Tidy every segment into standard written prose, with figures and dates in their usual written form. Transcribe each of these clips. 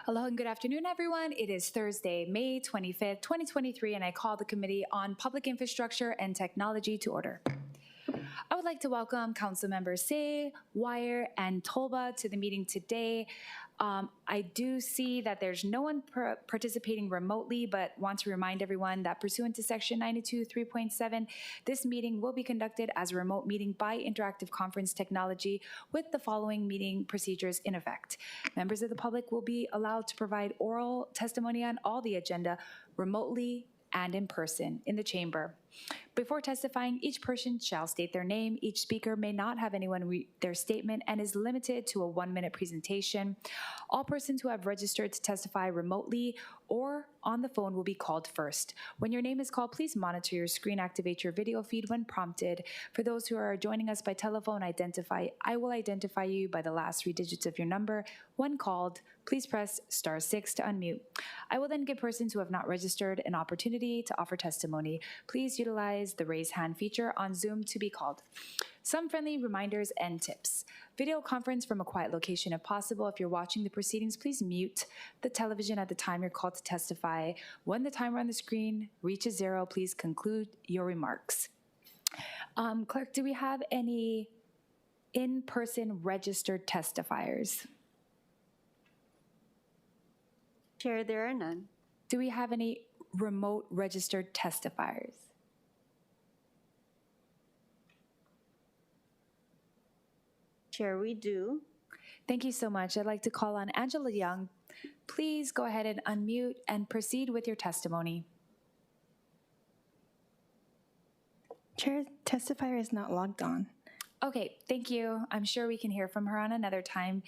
Hello and good afternoon, everyone. It is Thursday, May 25th, 2023, and I call the Committee on Public Infrastructure and Technology to order. I would like to welcome Council Members Say, Wire, and Tolba to the meeting today. I do see that there's no one participating remotely, but want to remind everyone that pursuant to Section 92 3.7, this meeting will be conducted as a remote meeting by interactive conference technology with the following meeting procedures in effect. Members of the public will be allowed to provide oral testimony on all the agenda remotely and in person in the chamber. Before testifying, each person shall state their name. Each speaker may not have anyone read their statement and is limited to a 1-minute presentation. All persons who have registered to testify remotely or on the phone will be called first. When your name is called, please monitor your screen, activate your video feed when prompted. For those who are joining us by telephone, I will identify you by the last 3 digits of your number. When called, please press *6 to unmute. I will then give persons who have not registered an opportunity to offer testimony. Please utilize the raise hand feature on Zoom to be called. Some friendly reminders and tips. Video conference from a quiet location if possible. If you're watching the proceedings, please mute the television at the time you're called to testify. When the timer on the screen reaches 0, please conclude your remarks. Clerk, do we have any in-person registered testifiers? Chair, there are none. Do we have any remote registered testifiers? Chair, we do. Thank you so much. I'd like to call on Angela Young. Please go ahead and unmute and proceed with your testimony. Chair, testifier is not logged on. Okay, thank you. I'm sure we can hear from her on another time.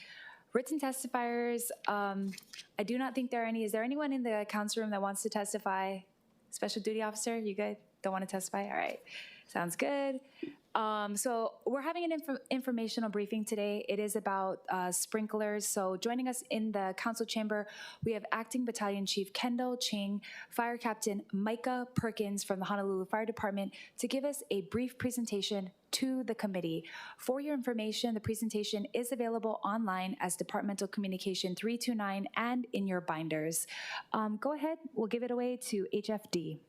Written testifiers, I do not think there are any. Is there anyone in the council room that wants to testify? Special duty officer, you good? Don't want to testify? All right, sounds good. So we're having an informational briefing today. It is about sprinklers. So joining us in the council chamber, we have Acting Battalion Chief Kendall Ching, Fire Captain Micah Perkins from the Honolulu Fire Department to give us a brief presentation to the committee. For your information, the presentation is available online as Departmental Communication 329 and in your binders. Go ahead, we'll give it away to HFD.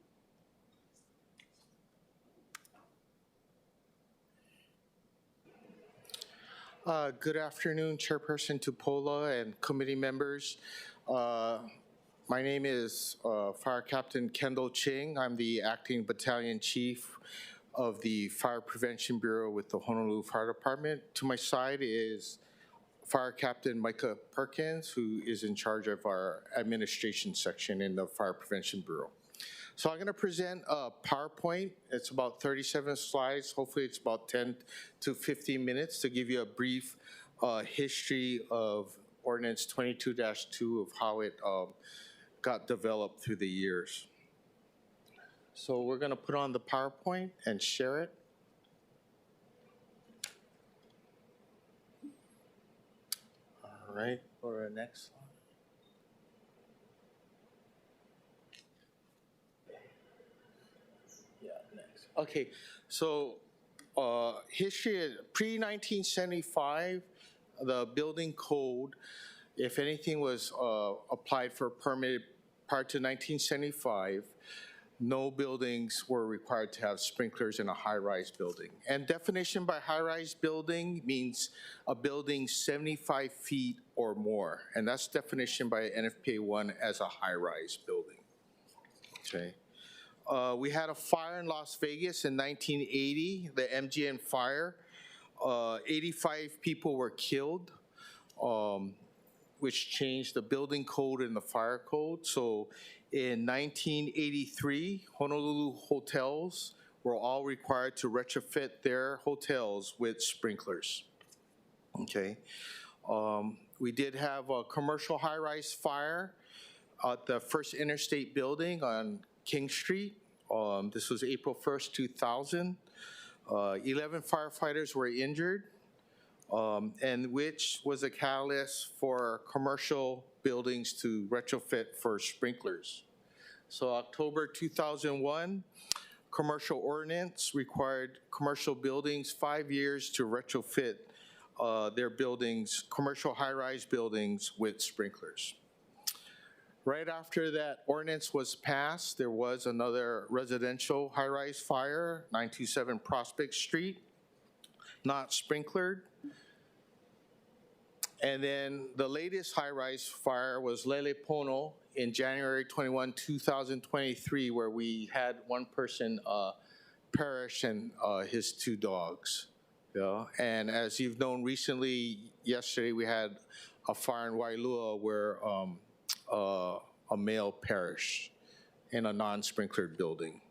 Good afternoon, Chairperson Tupola and committee members. My name is Fire Captain Kendall Ching. I'm the Acting Battalion Chief of the Fire Prevention Bureau with the Honolulu Fire Department. To my side is Fire Captain Micah Perkins, who is in charge of our administration section in the Fire Prevention Bureau. So I'm going to present a PowerPoint. It's about 37 slides. Hopefully it's about 10 to 15 minutes to give you a brief history of Ordinance 22-2 of how it got developed through the years. So we're going to put on the PowerPoint and share it. All right, go to the next slide. Okay, so history, pre-1975, the building code, if anything was applied for a permit prior to 1975, no buildings were required to have sprinklers in a high-rise building. And definition by high-rise building means a building 75 feet or more. And that's definition by NFPA 1 as a high-rise building, okay? We had a fire in Las Vegas in 1980, the MGM fire. 85 people were killed, which changed the building code and the fire code. So in 1983, Honolulu hotels were all required to retrofit their hotels with sprinklers, okay? We did have a commercial high-rise fire at the First Interstate building on King Street. This was April 1st, 2000. 11 firefighters were injured, and which was a catalyst for commercial buildings to retrofit for sprinklers. So October 2001, commercial ordinance required commercial buildings 5 years to retrofit their buildings, commercial high-rise buildings with sprinklers. Right after that ordinance was passed, there was another residential high-rise fire, 927 Prospect Street, not sprinklered. And then the latest high-rise fire was Lele Pono in January 21, 2023, where we had one person perish and his two dogs. Yeah. And as you've known recently, yesterday we had a fire in Wailua where a male perished in a non-sprinklered building.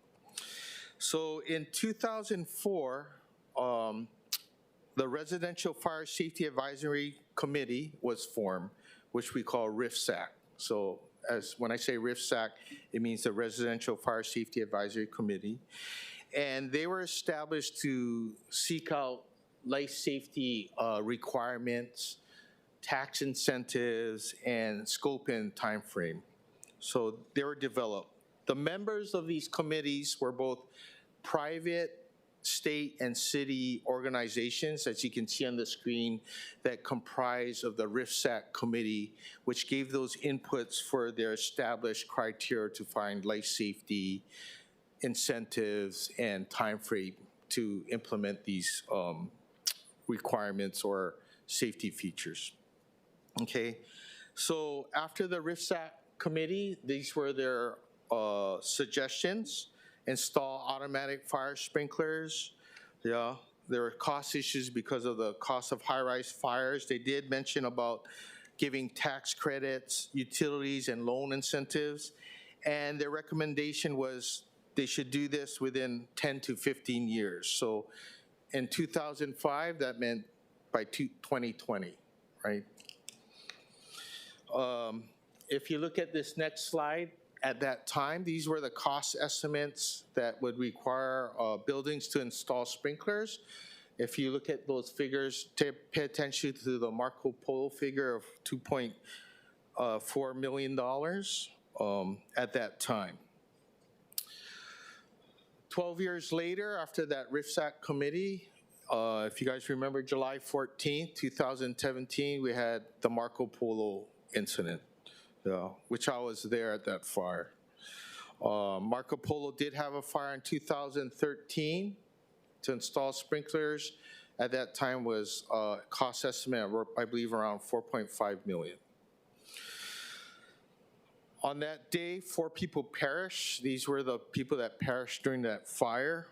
So in 2004, the Residential Fire Safety Advisory Committee was formed, which we call RIFSAC. So when I say RIFSAC, it means the Residential Fire Safety Advisory Committee. And they were established to seek out life safety requirements, tax incentives, and scope and time frame. So they were developed. The members of these committees were both private, state, and city organizations, as you can see on the screen, that comprise of the RIFSAC committee, which gave those inputs for their established criteria to find life safety incentives and time frame to implement these requirements or safety features. Okay, so after the RIFSAC committee, these were their suggestions. Install automatic fire sprinklers. Yeah, there were cost issues because of the cost of high-rise fires. They did mention about giving tax credits, utilities, and loan incentives. And their recommendation was they should do this within 10 to 15 years. So in 2005, that meant by 2020, right? If you look at this next slide, at that time, these were the cost estimates that would require buildings to install sprinklers. If you look at those figures, pay attention to the Marco Polo figure of $2.4 million at that time. 12 years later, after that RIFSAC committee, if you guys remember July 14th, 2017, we had the Marco Polo incident. Which I was there at that fire. Marco Polo did have a fire in 2013 to install sprinklers. At that time was cost estimate, I believe, around $4.5 million. On that day, 4 people perished. These were the people that perished during that fire.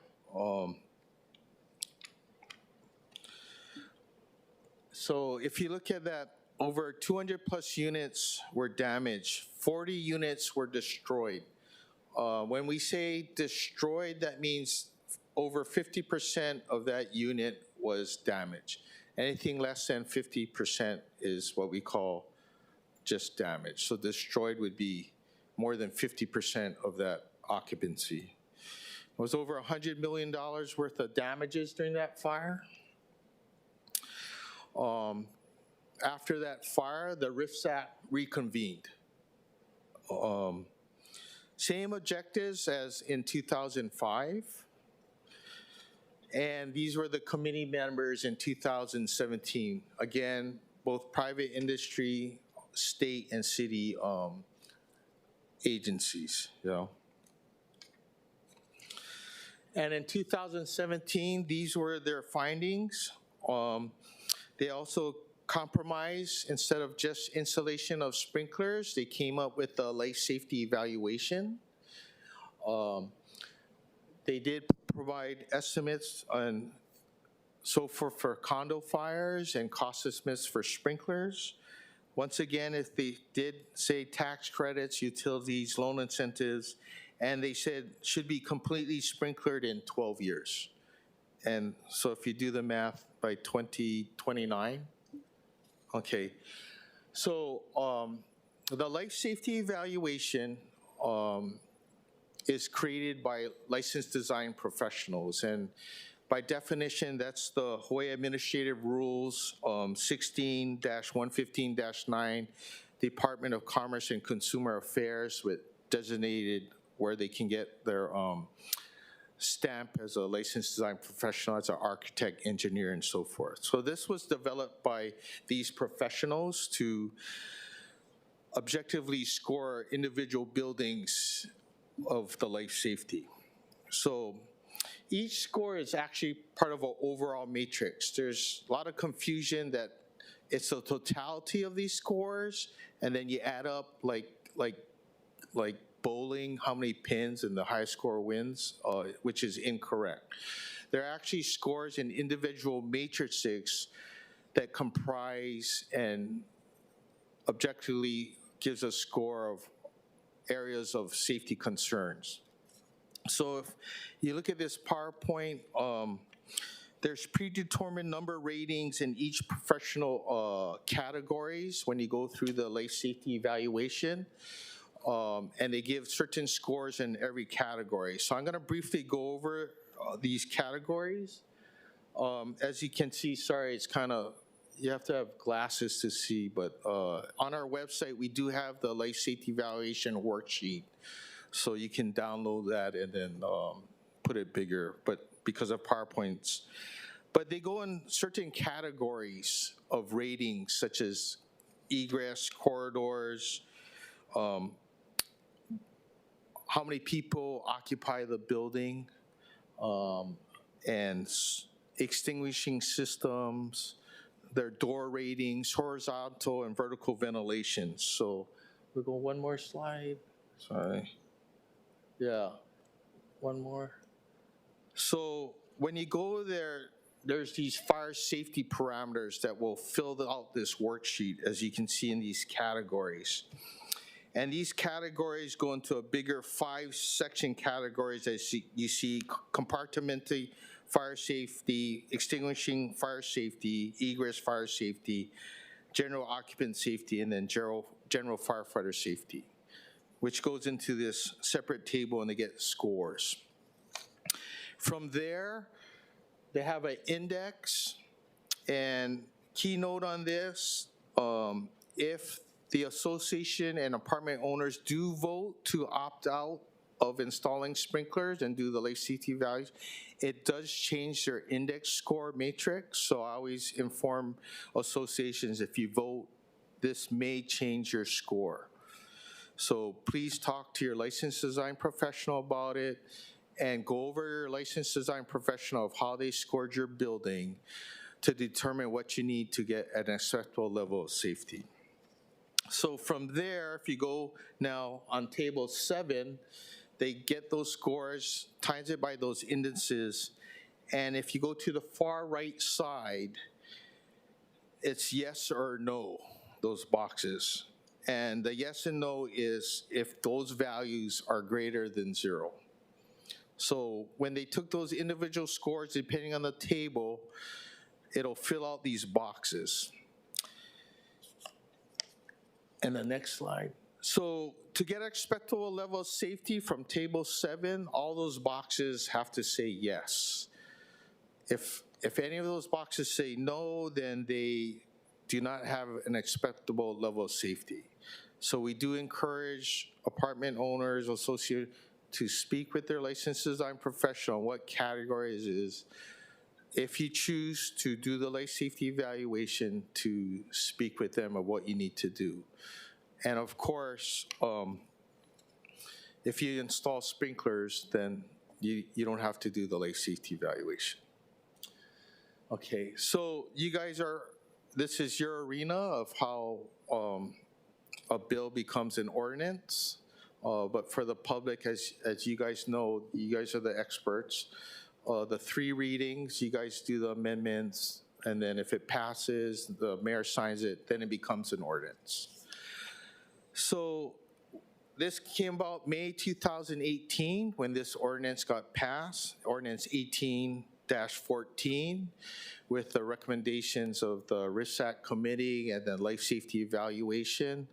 So if you look at that, over 200 plus units were damaged. 40 units were destroyed. When we say destroyed, that means over 50% of that unit was damaged. Anything less than 50% is what we call just damage. So destroyed would be more than 50% of that occupancy. It was over $100 million worth of damages during that fire. After that fire, the RIFSAC reconvened. Same objectives as in 2005. And these were the committee members in 2017. Again, both private industry, state, and city agencies. And in 2017, these were their findings. They also compromise. Instead of just installation of sprinklers, they came up with a life safety evaluation. They did provide estimates on for condo fires and cost estimates for sprinklers. Once again, if they did say tax credits, utilities, loan incentives, and they said should be completely sprinklered in 12 years. And so if you do the math, by 2029. Okay, so the life safety evaluation is created by licensed design professionals, and by definition, that's the Hawaii Administrative Rules 16-115-9, Department of Commerce and Consumer Affairs, with designated where they can get their stamp as a licensed design professional, as an architect, engineer, and so forth. So this was developed by these professionals to objectively score individual buildings of the life safety. So each score is actually part of an overall matrix. There's a lot of confusion that it's the totality of these scores, and then you add up like bowling, how many pins, and the highest score wins, which is incorrect. There are actually scores in individual matrices that comprise and objectively gives a score of areas of safety concerns. So if you look at this PowerPoint, there's predetermined number ratings in each professional categories when you go through the life safety evaluation. And they give certain scores in every category. So I'm going to briefly go over these categories. As you can see, sorry, it's kind of, you have to have glasses to see, but on our website, we do have the life safety evaluation worksheet. So you can download that and then put it bigger, but because of PowerPoints. But they go in certain categories of ratings, such as egress, corridors, how many people occupy the building, and extinguishing systems, their door ratings, horizontal and vertical ventilation. So we'll go one more slide. Sorry. Yeah, one more. So when you go there, there's these fire safety parameters that will fill out this worksheet, as you can see in these categories. And these categories go into a bigger 5-section categories, as you see: compartmental fire safety, extinguishing fire safety, egress fire safety, general occupant safety, and then general firefighter safety, which goes into this separate table and they get scores. From there, they have an index, and keynote on this, if the association and apartment owners do vote to opt out of installing sprinklers and do the life safety values, it does change their index score matrix. So I always inform associations, if you vote, this may change your score. So please talk to your licensed design professional about it, and go over your licensed design professional of how they scored your building to determine what you need to get an acceptable level of safety. So from there, if you go now on table 7, they get those scores, times it by those indices, and if you go to the far right side, it's yes or no, those boxes. And the yes and no is if those values are greater than 0. So when they took those individual scores, depending on the table, it'll fill out these boxes. And the next slide. So to get acceptable level of safety from table 7, all those boxes have to say yes. If any of those boxes say no, then they do not have an acceptable level of safety. So we do encourage apartment owners, associated, to speak with their licensed design professional on what categories it is. If you choose to do the life safety evaluation, to speak with them of what you need to do. And of course, if you install sprinklers, then you don't have to do the life safety evaluation. Okay, so you guys this is your arena of how a bill becomes an ordinance. But for the public, as you guys know, you guys are the experts. The 3 readings, you guys do the amendments, and then if it passes, the mayor signs it, then it becomes an ordinance. So this came about May 2018 when this ordinance got passed, Ordinance 18-14, with the recommendations of the RISAC committee and the life safety evaluation.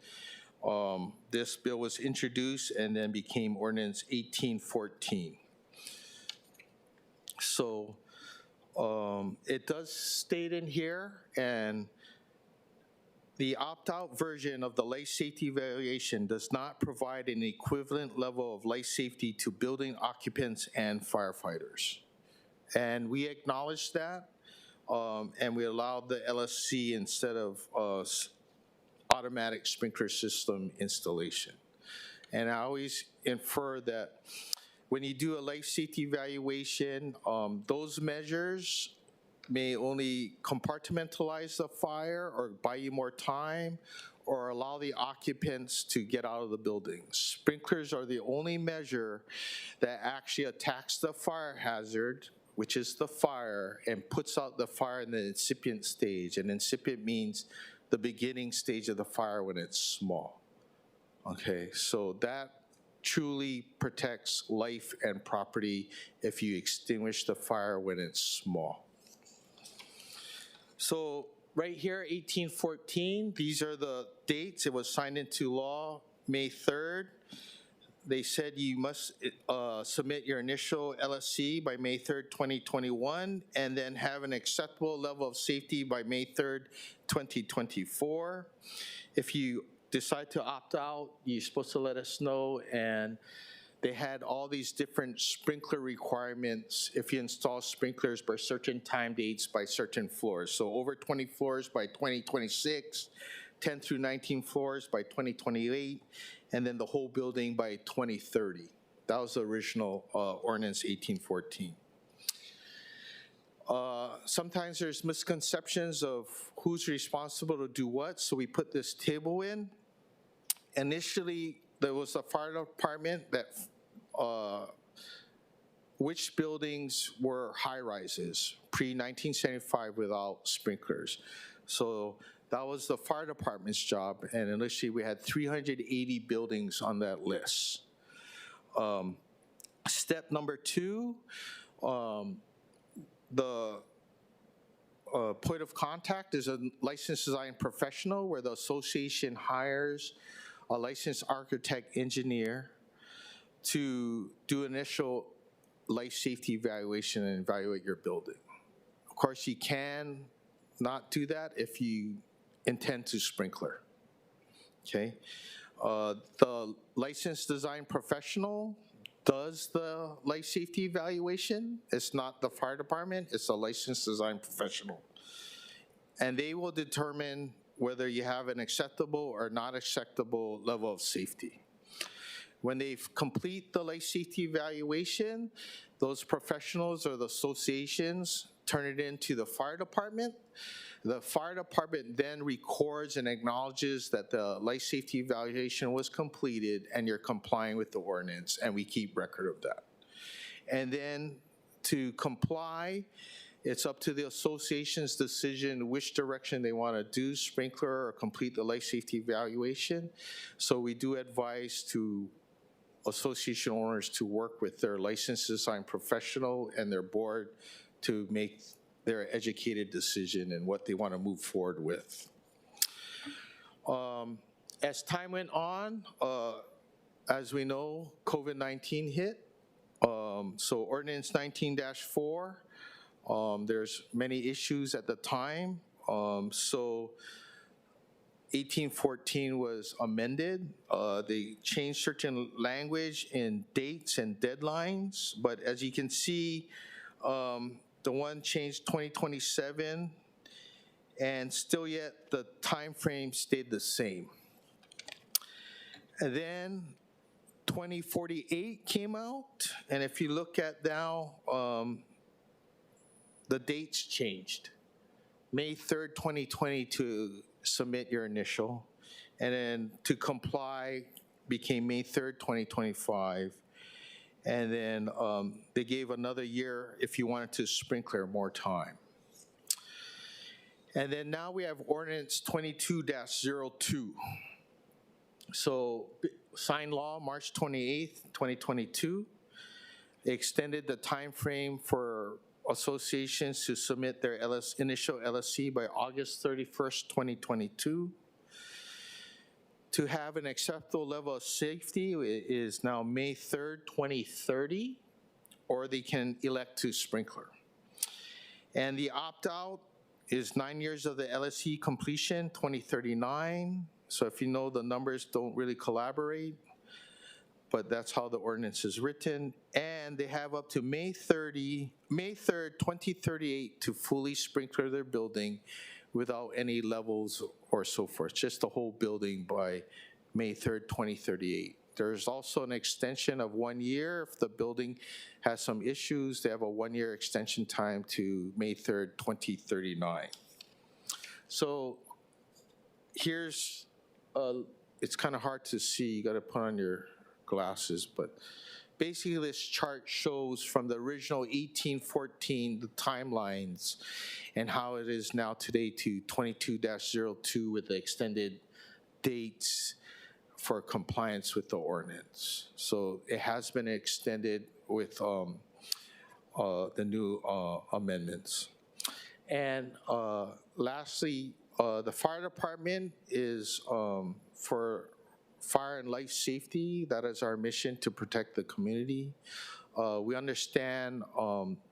This bill was introduced and then became Ordinance 1814. So it does state in here, and the opt-out version of the life safety evaluation does not provide an equivalent level of life safety to building occupants and firefighters. And we acknowledge that, and we allowed the LSC, instead of automatic sprinkler system installation. And I always infer that when you do a life safety evaluation, those measures may only compartmentalize the fire or buy you more time or allow the occupants to get out of the building. Sprinklers are the only measure that actually attacks the fire hazard, which is the fire, and puts out the fire in the incipient stage. And incipient means the beginning stage of the fire when it's small. Okay, so that truly protects life and property if you extinguish the fire when it's small. So right here, 1814, these are the dates. It was signed into law May 3rd. They said you must submit your initial LSC by May 3rd, 2021, and then have an acceptable level of safety by May 3rd, 2024. If you decide to opt out, you're supposed to let us know. And they had all these different sprinkler requirements if you install sprinklers by certain time dates by certain floors. So over 20 floors by 2026, 10 through 19 floors by 2028, and then the whole building by 2030. That was the original ordinance 1814. Sometimes there's misconceptions of who's responsible to do what, so we put this table in. Initially, there was a fire department that which buildings were high-rises pre-1975 without sprinklers. So that was the fire department's job, and initially we had 380 buildings on that list. Step number 2, the point of contact is a licensed design professional where the association hires a licensed architect engineer to do initial life safety evaluation and evaluate your building. Of course, you can not do that if you intend to sprinkler, okay? The licensed design professional does the life safety evaluation. It's not the fire department, it's a licensed design professional. And they will determine whether you have an acceptable or not acceptable level of safety. When they complete the life safety evaluation, those professionals or the associations turn it into the fire department. The fire department then records and acknowledges that the life safety evaluation was completed and you're complying with the ordinance, and we keep record of that. And then to comply, it's up to the association's decision which direction they want to do, sprinkler or complete the life safety evaluation. So we do advise to association owners to work with their licensed design professional and their board to make their educated decision and what they want to move forward with. As time went on, as we know, COVID-19 hit. So Ordinance 19-4, there's many issues at the time. So 1814 was amended. They changed certain language in dates and deadlines, but as you can see, the one changed 2027, and still yet the time frame stayed the same. And then 2048 came out, and if you look at now, the dates changed. May 3rd, 2020 to submit your initial, and then to comply became May 3rd, 2025. And then they gave another year if you wanted to sprinkler more time. And then now we have Ordinance 22-02. So signed law March 28th, 2022. They extended the time frame for associations to submit their initial LSC by August 31st, 2022. To have an acceptable level of safety is now May 3rd, 2030, or they can elect to sprinkler. And the opt-out is 9 years of the LSC completion, 2039. So if you know, the numbers don't really collaborate, but that's how the ordinance is written. And they have up to May 3rd, 2038 to fully sprinkler their building without any levels or so forth, just the whole building by May 3rd, 2038. There's also an extension of 1 year. If the building has some issues, they have a 1-year extension time to May 3rd, 2039. So here's, it's kind of hard to see. You got to put on your glasses, but basically this chart shows from the original 1814 the timelines and how it is now today to 22-02 with the extended dates for compliance with the ordinance. So it has been extended with the new amendments. And lastly, the fire department is for fire and life safety. That is our mission, to protect the community. We understand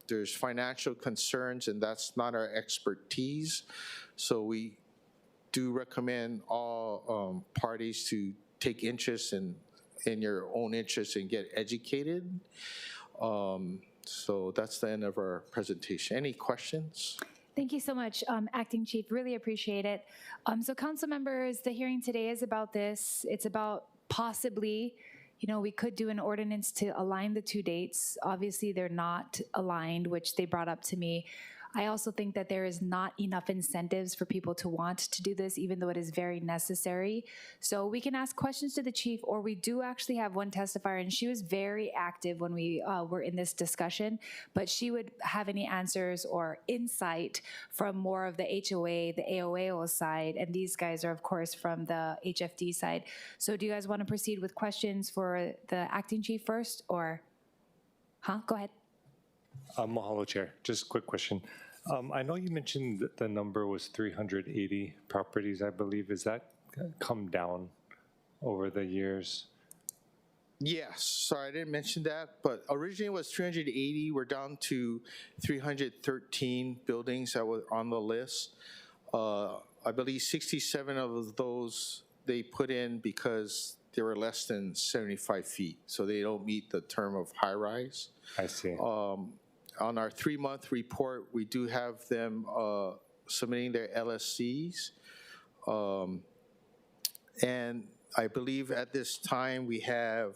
there's financial concerns, and that's not our expertise. So we do recommend all parties to take interest in your own interest and get educated. So that's the end of our presentation. Any questions? Thank you so much, Acting Chief. Really appreciate it. So council members, the hearing today is about this. It's about possibly, we could do an ordinance to align the two dates. Obviously, they're not aligned, which they brought up to me. I also think that there is not enough incentives for people to want to do this, even though it is very necessary. So we can ask questions to the chief, or we do actually have one testifier, and she was very active when we were in this discussion, but she would have any answers or insight from more of the HOA, the AOAO side, and these guys are, of course, from the HFD side. So do you guys want to proceed with questions for the acting chief first, or? Go ahead. Mahalo, Chair. Just a quick question. I know you mentioned that the number was 380 properties, I believe. Has that come down over the years? Yes, sorry, I didn't mention that, but originally it was 380. We're down to 313 buildings that were on the list. I believe 67 of those they put in because they were less than 75 feet, so they don't meet the term of high rise. I see. On our 3-month report, we do have them submitting their LSCs. And I believe at this time we have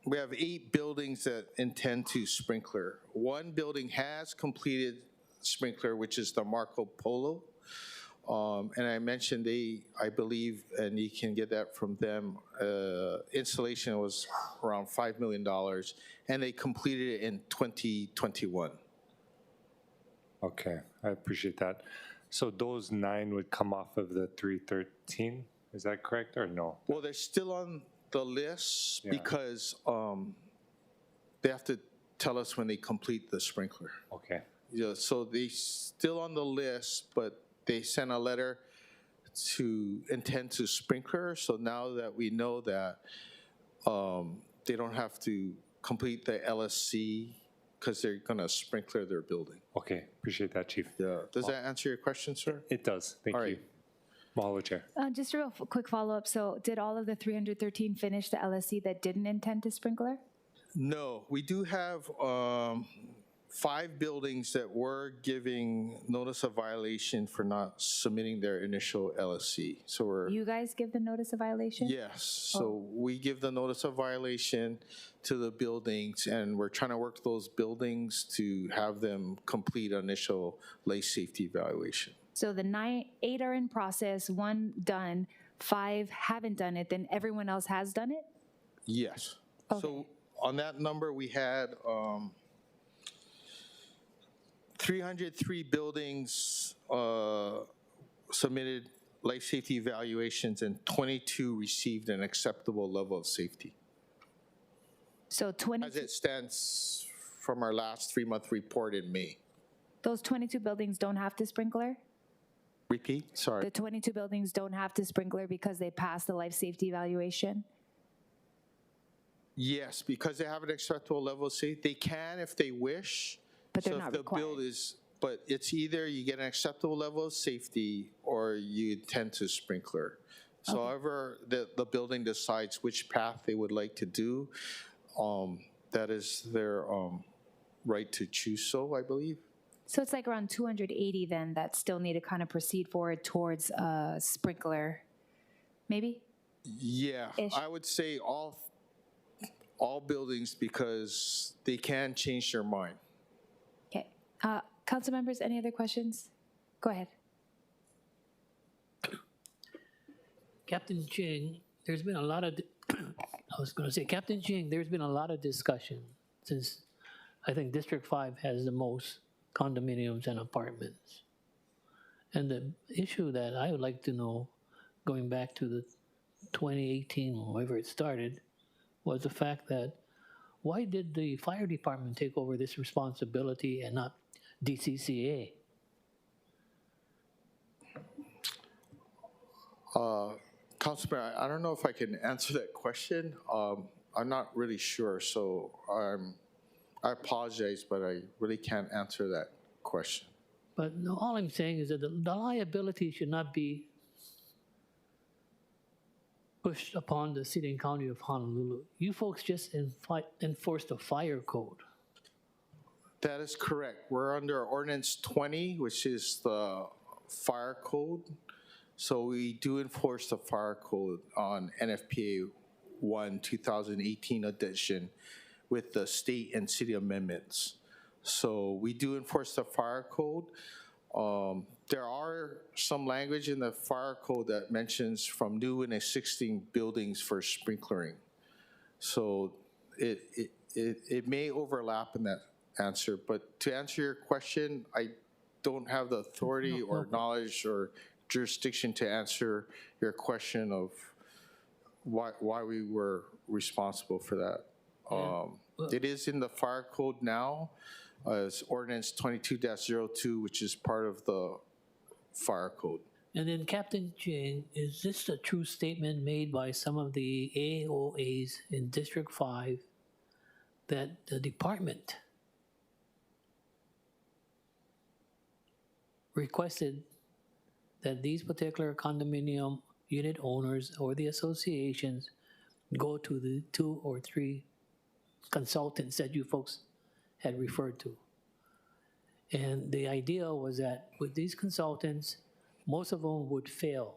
we have 8 buildings that intend to sprinkler. 1 building has completed sprinkler, which is the Marco Polo. And I mentioned I believe, and you can get that from them, installation was around $5 million, and they completed it in 2021. Okay, I appreciate that. So those 9 would come off of the 313, is that correct, or no? Well, they're still on the list because they have to tell us when they complete the sprinkler. Okay. Yeah, so they still on the list, but they sent a letter to intend to sprinkler. So now that we know that they don't have to complete the LSC because they're going to sprinkler their building. Okay, appreciate that, Chief. Yeah. Does that answer your question, sir? It does. Thank All you. right. Mahalo, Chair. Just a real quick follow-up. So did all of the 313 finish the LSC that didn't intend to sprinkler? No, we do have 5 buildings that were giving notice of violation for not submitting their initial LSC. So we're... You guys give the notice of violation? Yes, so we give the notice of violation to the buildings, and we're trying to work those buildings to have them complete initial life safety evaluation. So the 8 are in process, 1 done, 5 haven't done it, then everyone else has done it? Yes. Okay. So on that number, we had 303 buildings submitted life safety evaluations, and 22 received an acceptable level of safety. So 20, As it stands from our last 3-month report in May. those 22 buildings don't have to sprinkler? Repeat, sorry. The 22 buildings don't have to sprinkler because they passed the life safety evaluation? Yes, because they have an acceptable level of safety. They can if they wish. But they're So not if the required. build is, but it's either you get an acceptable level of safety or you tend to sprinkler. So however the building decides which path they would like to do, that is their right to choose so, I believe. So it's like around 280 then that still need to kind of proceed forward towards a sprinkler, maybe? Yeah, Ish. I would say all buildings because they can change their mind. Okay. Council members, any other questions? Go ahead. Captain Ching, there's been a lot of, I was going to say, Captain Ching, there's been a lot of discussion since I think District 5 has the most condominiums and apartments. And the issue that I would like to know, going back to the 2018, whenever it started, was the fact that why did the fire department take over this responsibility and not DCCA? Councilman, I don't know if I can answer that question. I'm not really sure, so I apologize, but I really can't answer that question. But no, all I'm saying is that the liability should not be pushed upon the city and county of Honolulu. You folks just enforced the fire code. That is correct. We're under Ordinance 20, which is the fire code. So we do enforce the fire code on NFPA 1 2018 edition with the state and city amendments. So we do enforce the fire code. There are some language in the fire code that mentions from new and existing buildings for sprinklering. So it may overlap in that answer, but to answer your question, I don't have the authority or knowledge or jurisdiction to answer your question of why we were responsible for that. It is in the fire code now as Ordinance 22-02, which is part of the fire code. And then Captain Ching, is this a true statement made by some of the AOAs in District 5 that the department requested that these particular condominium unit owners or the associations go to the 2 or 3 consultants that you folks had referred to? And the idea was that with these consultants, most of them would fail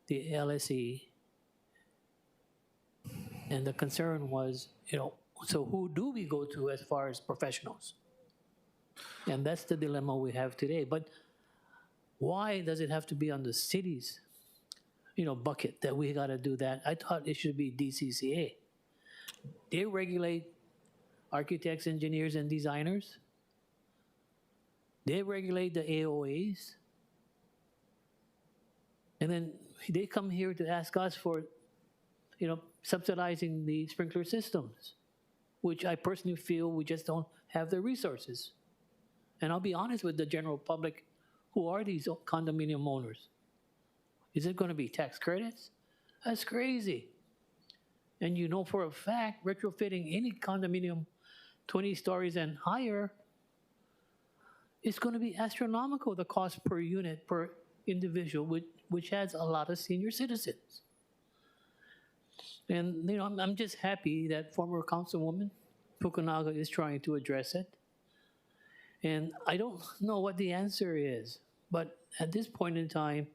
the LSE. And the concern was, so who do we go to as far as professionals? And that's the dilemma we have today. But why does it have to be on the city's, bucket that we got to do that? I thought it should be DCCA. They regulate architects, engineers, and designers. They regulate the AOAs. And then they come here to ask us for, subsidizing the sprinkler systems, which I personally feel we just don't have the resources. And I'll be honest with the general public, who are these condominium owners? Is it going to be tax credits? That's crazy. And you know for a fact, retrofitting any condominium 20 stories and higher, it's going to be astronomical, the cost per unit, per individual, which has a lot of senior citizens. And, I'm just happy that former Councilwoman Fukunaga is trying to address it. And I don't know what the answer is, but at this point in time,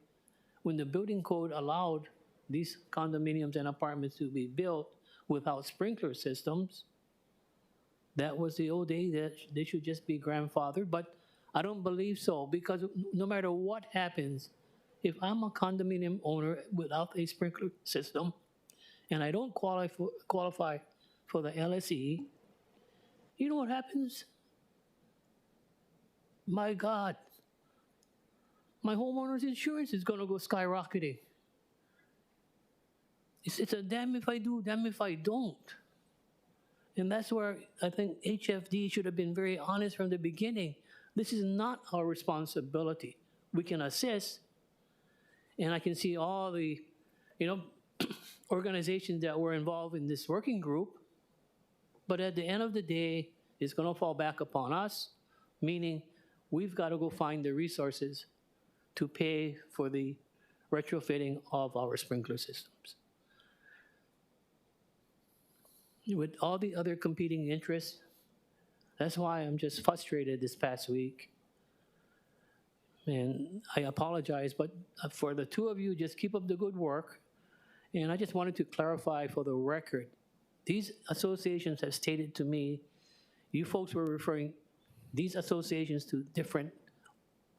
when the building code allowed these condominiums and apartments to be built without sprinkler systems, that was the old day that they should just be grandfathered. But I don't believe so, because no matter what happens, if I'm a condominium owner without a sprinkler system and I don't qualify for the LSE, you know what happens? My God, my homeowner's insurance is going to go skyrocketing. It's a damn if I do, damn if I don't. And that's where I think HFD should have been very honest from the beginning. This is not our responsibility. We can assist, and I can see all the, organizations that were involved in this working group, but at the end of the day, it's going to fall back upon us, meaning we've got to go find the resources to pay for the retrofitting of our sprinkler systems. with all the other competing interests. That's why I'm just frustrated this past week. And I apologize, but for the two of you, just keep up the good work. And I just wanted to clarify for the record, these associations have stated to me, you folks were referring these associations to different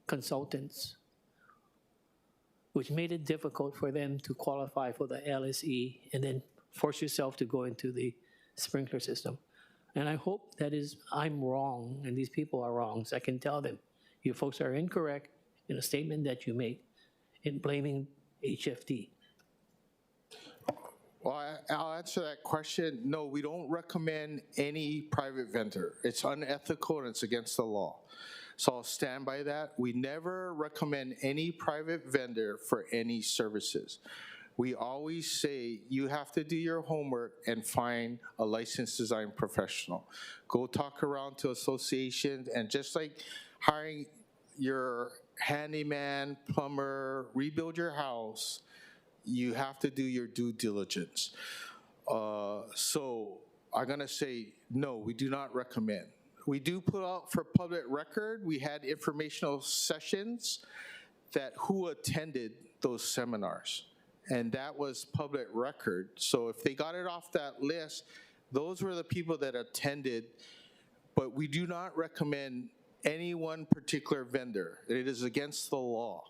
consultants, which made it difficult for them to qualify for the LSE and then force yourself to go into the sprinkler system. And I hope that is, I'm wrong and these people are wrong, so I can tell them, you folks are incorrect in a statement that you make in blaming HFD. Well, I'll answer that question. No, we don't recommend any private vendor. It's unethical and it's against the law. So I'll stand by that. We never recommend any private vendor for any services. We always say you have to do your homework and find a licensed design professional. Go talk around to associations, and just like hiring your handyman, plumber, rebuild your house, you have to do your due diligence. So I'm gonna say, no, we do not recommend. We do put out for public record, we had informational sessions that who attended those seminars. And that was public record. So if they got it off that list, those were the people that attended. But we do not recommend any one particular vendor. It is against the law.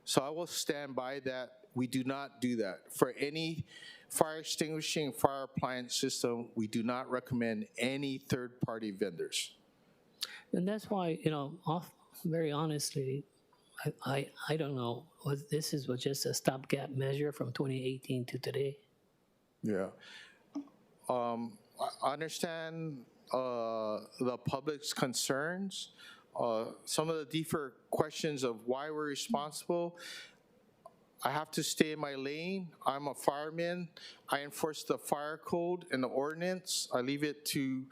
So I will stand by that. We do not do that. For any fire extinguishing, fire appliance system, we do not recommend any third-party vendors. And that's why, very honestly, I don't know, this was just a stopgap measure from 2018 to today. Yeah. I understand the public's concerns. Some of the deeper questions of why we're responsible. I have to stay in my lane. I'm a fireman. I enforce the fire code and the ordinance. I leave it to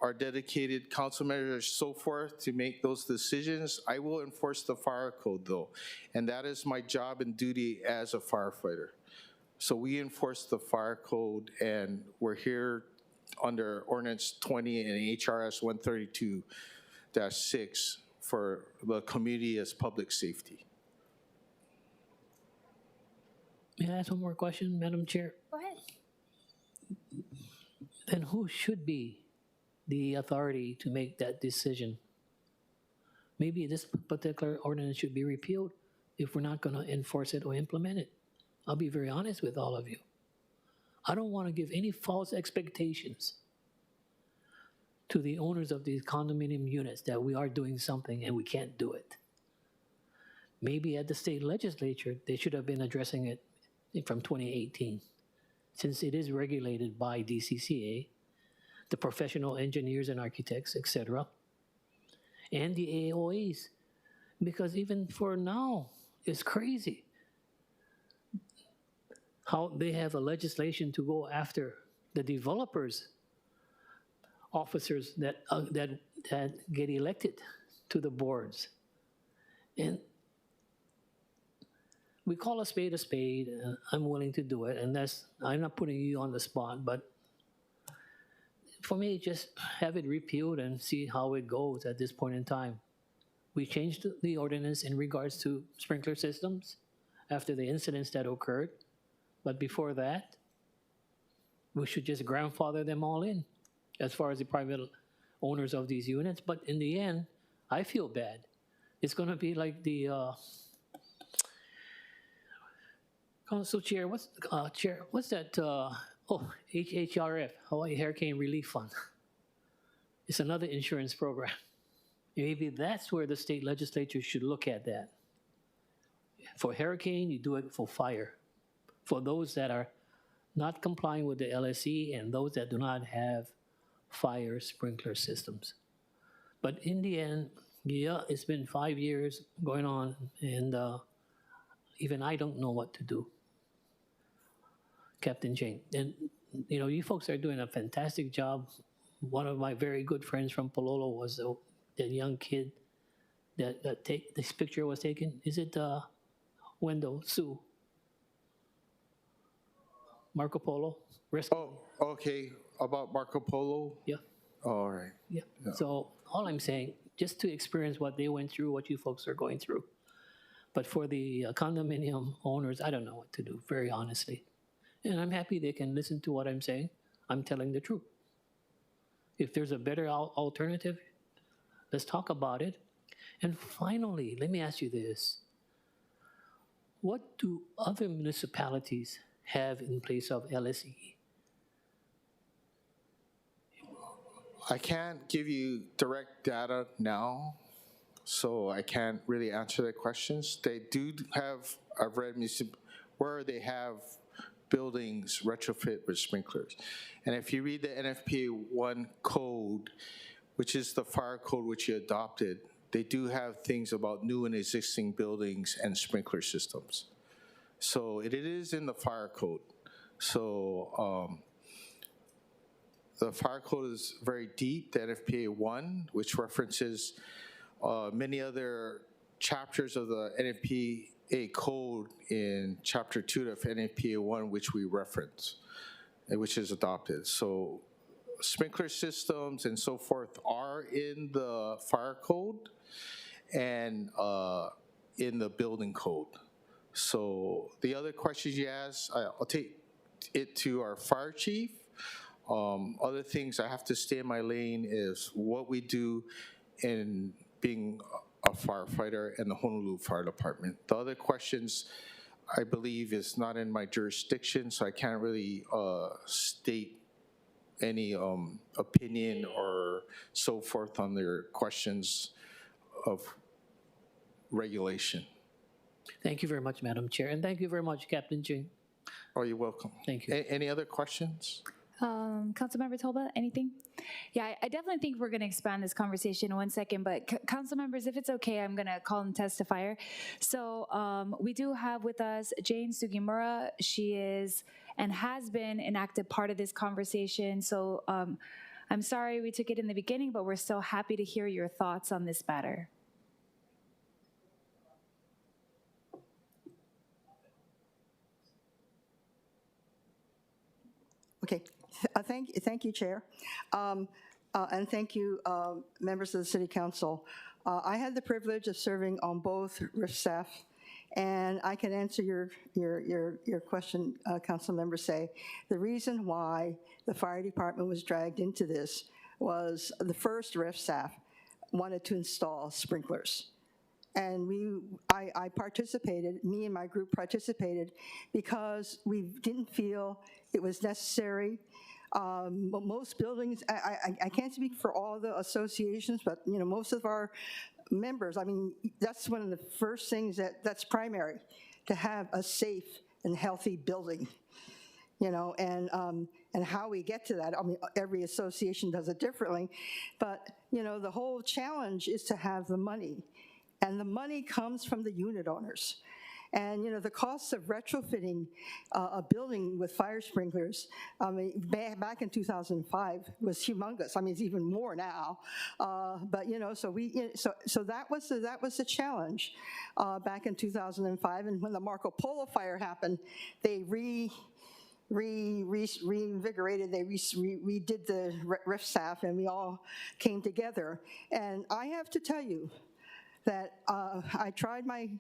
our dedicated council members, so forth, to make those decisions. I will enforce the fire code, though, and that is my job and duty as a firefighter. So we enforce the fire code, and we're here under Ordinance 20 and HRS 132-6 for the community as public safety. May I ask one more question, Madam Chair? Go ahead. Then who should be the authority to make that decision? Maybe this particular ordinance should be repealed if we're not going to enforce it or implement it. I'll be very honest with all of you. I don't want to give any false expectations to the owners of these condominium units that we are doing something and we can't do it. Maybe at the state legislature, they should have been addressing it from 2018, since it is regulated by DCCA, the professional engineers and architects, etc., and the AOAs. Because even for now, it's crazy how they have a legislation to go after the developers, officers that get elected to the boards. And we call a spade a spade. I'm willing to do it, and I'm not putting you on the spot, but for me, just have it repealed and see how it goes at this point in time. We changed the ordinance in regards to sprinkler systems after the incidents that occurred, but before that, we should just grandfather them all in as far as the private owners of these units. But in the end, I feel bad. It's going to be like the Council Chair, what's that? HHRF, Hawaii Hurricane Relief Fund. It's another insurance program. Maybe that's where the state legislature should look at that. For hurricane, you do it for fire. For those that are not complying with the LSE and those that do not have fire sprinkler systems. But in the end, yeah, it's been 5 years going on, and even I don't know what to do, Captain Jane. And, you folks are doing a fantastic job. One of my very good friends from Pololo was the young kid that this picture was taken. Is it Wendell Sue? Marco Polo rescue. Oh, okay, about Marco Polo? Yeah, All right. yeah. So all I'm saying, just to experience what they went through, what you folks are going through. But for the condominium owners, I don't know what to do, very honestly. And I'm happy they can listen to what I'm saying. I'm telling the truth. If there's a better alternative, let's talk about it. And finally, let me ask you this. What do other municipalities have in place of LSE? I can't give you direct data now, so I can't really answer the questions. They do have, I've read where they have buildings retrofit with sprinklers. And if you read the NFPA 1 code, which is the fire code which you adopted, they do have things about new and existing buildings and sprinkler systems. So it is in the fire code. So the fire code is very deep, the NFPA 1, which references many other chapters of the NFPA code in Chapter 2 of NFPA 1, which we reference, and which is adopted. So sprinkler systems and so forth are in the fire code and in the building code. So the other questions you asked, I'll take it to our fire chief. Other things I have to stay in my lane is what we do in being a firefighter in the Honolulu Fire Department. The other questions, I believe, is not in my jurisdiction, so I can't really state any opinion or so forth on their questions of regulation. Thank you very much, Madam Chair, and thank you very much, Captain Ching. Oh, you're welcome. Thank you. Any other questions? Councilmember Tolba, anything? Yeah, I definitely think we're going to expand this conversation in 1 second, but council members, if it's okay, I'm going to call in testifier. So we do have with us Jane Sugimura. She is and has been an active part of this conversation. So I'm sorry we took it in the beginning, but we're still happy to hear your thoughts on this matter. Okay, thank you, Chair. And thank you, members of the City Council. I had the privilege of serving on both RIF staff, and I can answer your question, Council Member Say. The reason why the fire department was dragged into this was the first RIF staff wanted to install sprinklers. And I participated, me and my group participated because we didn't feel it was necessary. Most buildings, I can't speak for all the associations, but most of our members, I mean, that's one of the first things that's primary, to have a safe and healthy building. And how we get to that, I mean, every association does it differently, but the whole challenge is to have the money. And the money comes from the unit owners. And, the cost of retrofitting a building with fire sprinklers, I mean, back in 2005 was humongous. I mean, it's even more now. But, so that was the challenge back in 2005. And when the Marco Polo fire happened, they reinvigorated, they redid the RIF staff, and we all came together. And I have to tell you, that I tried my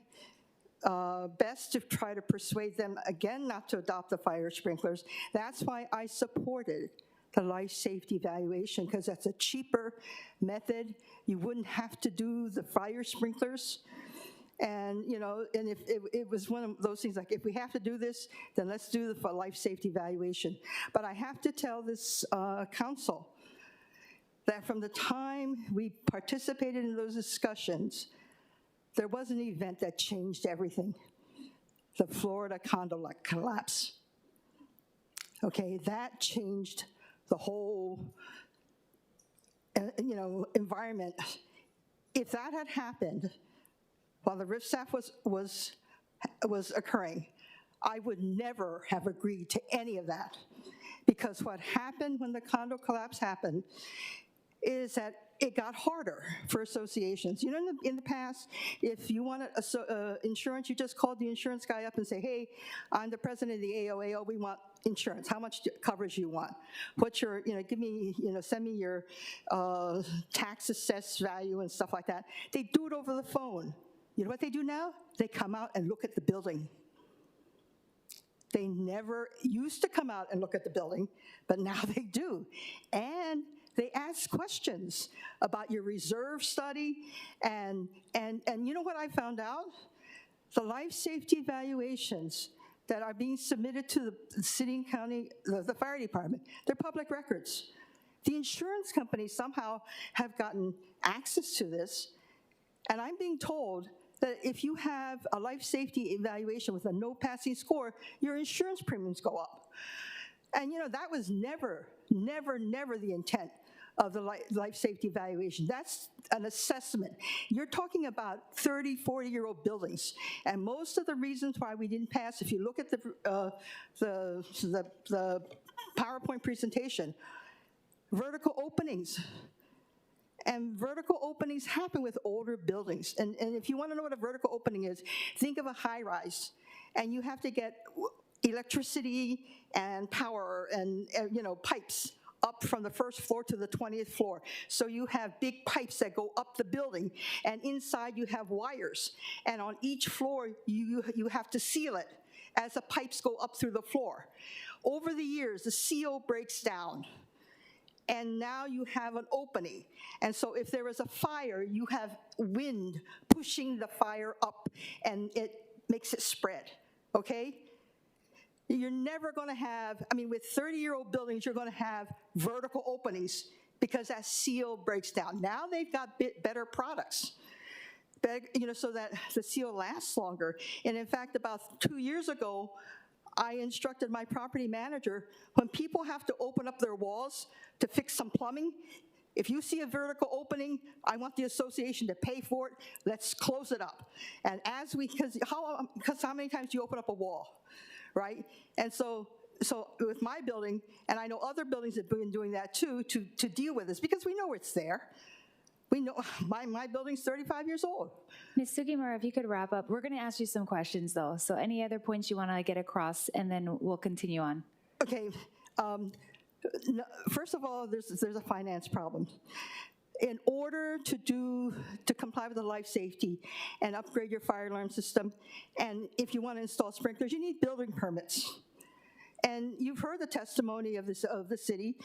best to try to persuade them again not to adopt the fire sprinklers. That's why I supported the life safety evaluation, because that's a cheaper method. You wouldn't have to do the fire sprinklers. And, and if it was one of those things like, if we have to do this, then let's do the life safety evaluation. But I have to tell this council that from the time we participated in those discussions, there was an event that changed everything. The Florida condo collapse. Okay, that changed the whole, environment. If that had happened while the RIF staff was occurring, I would never have agreed to any of that. Because what happened when the condo collapse happened is that it got harder for associations. You know, in the past, if you wanted insurance, you just called the insurance guy up and say, hey, I'm the president of the AOAO, we want insurance. How much coverage you want? What's your, give me, send me your tax assessed value and stuff like that. They do it over the phone. You know what they do now? They come out and look at the building. They never used to come out and look at the building, but now they do. And they ask questions about your reserve study, and you know what I found out? The life safety evaluations that are being submitted to the city and county, the fire department, they're public records. The insurance companies somehow have gotten access to this, and I'm being told that if you have a life safety evaluation with a no passing score, your insurance premiums go up. And that was never the intent of the life safety evaluation. That's an assessment. You're talking about 30, 40-year-old buildings. And most of the reasons why we didn't pass, if you look at the PowerPoint presentation, vertical openings. And vertical openings happen with older buildings. And if you want to know what a vertical opening is, think of a high-rise. And you have to get electricity and power and pipes up from the first floor to the 20th floor. So you have big pipes that go up the building, and inside you have wires. And on each floor, you have to seal it as the pipes go up through the floor. Over the years, the seal breaks down, and now you have an opening. And so if there is a fire, you have wind pushing the fire up, and it makes it spread, okay? You're never going to have, with 30-year-old buildings, you're going to have vertical openings because that seal breaks down. Now they've got better products, so that the seal lasts longer. And in fact, about 2 years ago, I instructed my property manager, when people have to open up their walls to fix some plumbing, if you see a vertical opening, I want the association to pay for it. Let's close it up. And because how many times do you open up a wall? Right? And so with my building, and I know other buildings have been doing that too, to deal with this, because we know it's there. We know my building's 35 years old. Ms. Sugimura, if you could wrap up. We're going to ask you some questions, though. So any other points you want to get across, and then we'll continue on. Okay. First of all, there's a finance problem. In order to comply with the life safety and upgrade your fire alarm system, and if you want to install sprinklers, you need building permits. And you've heard the testimony of the city.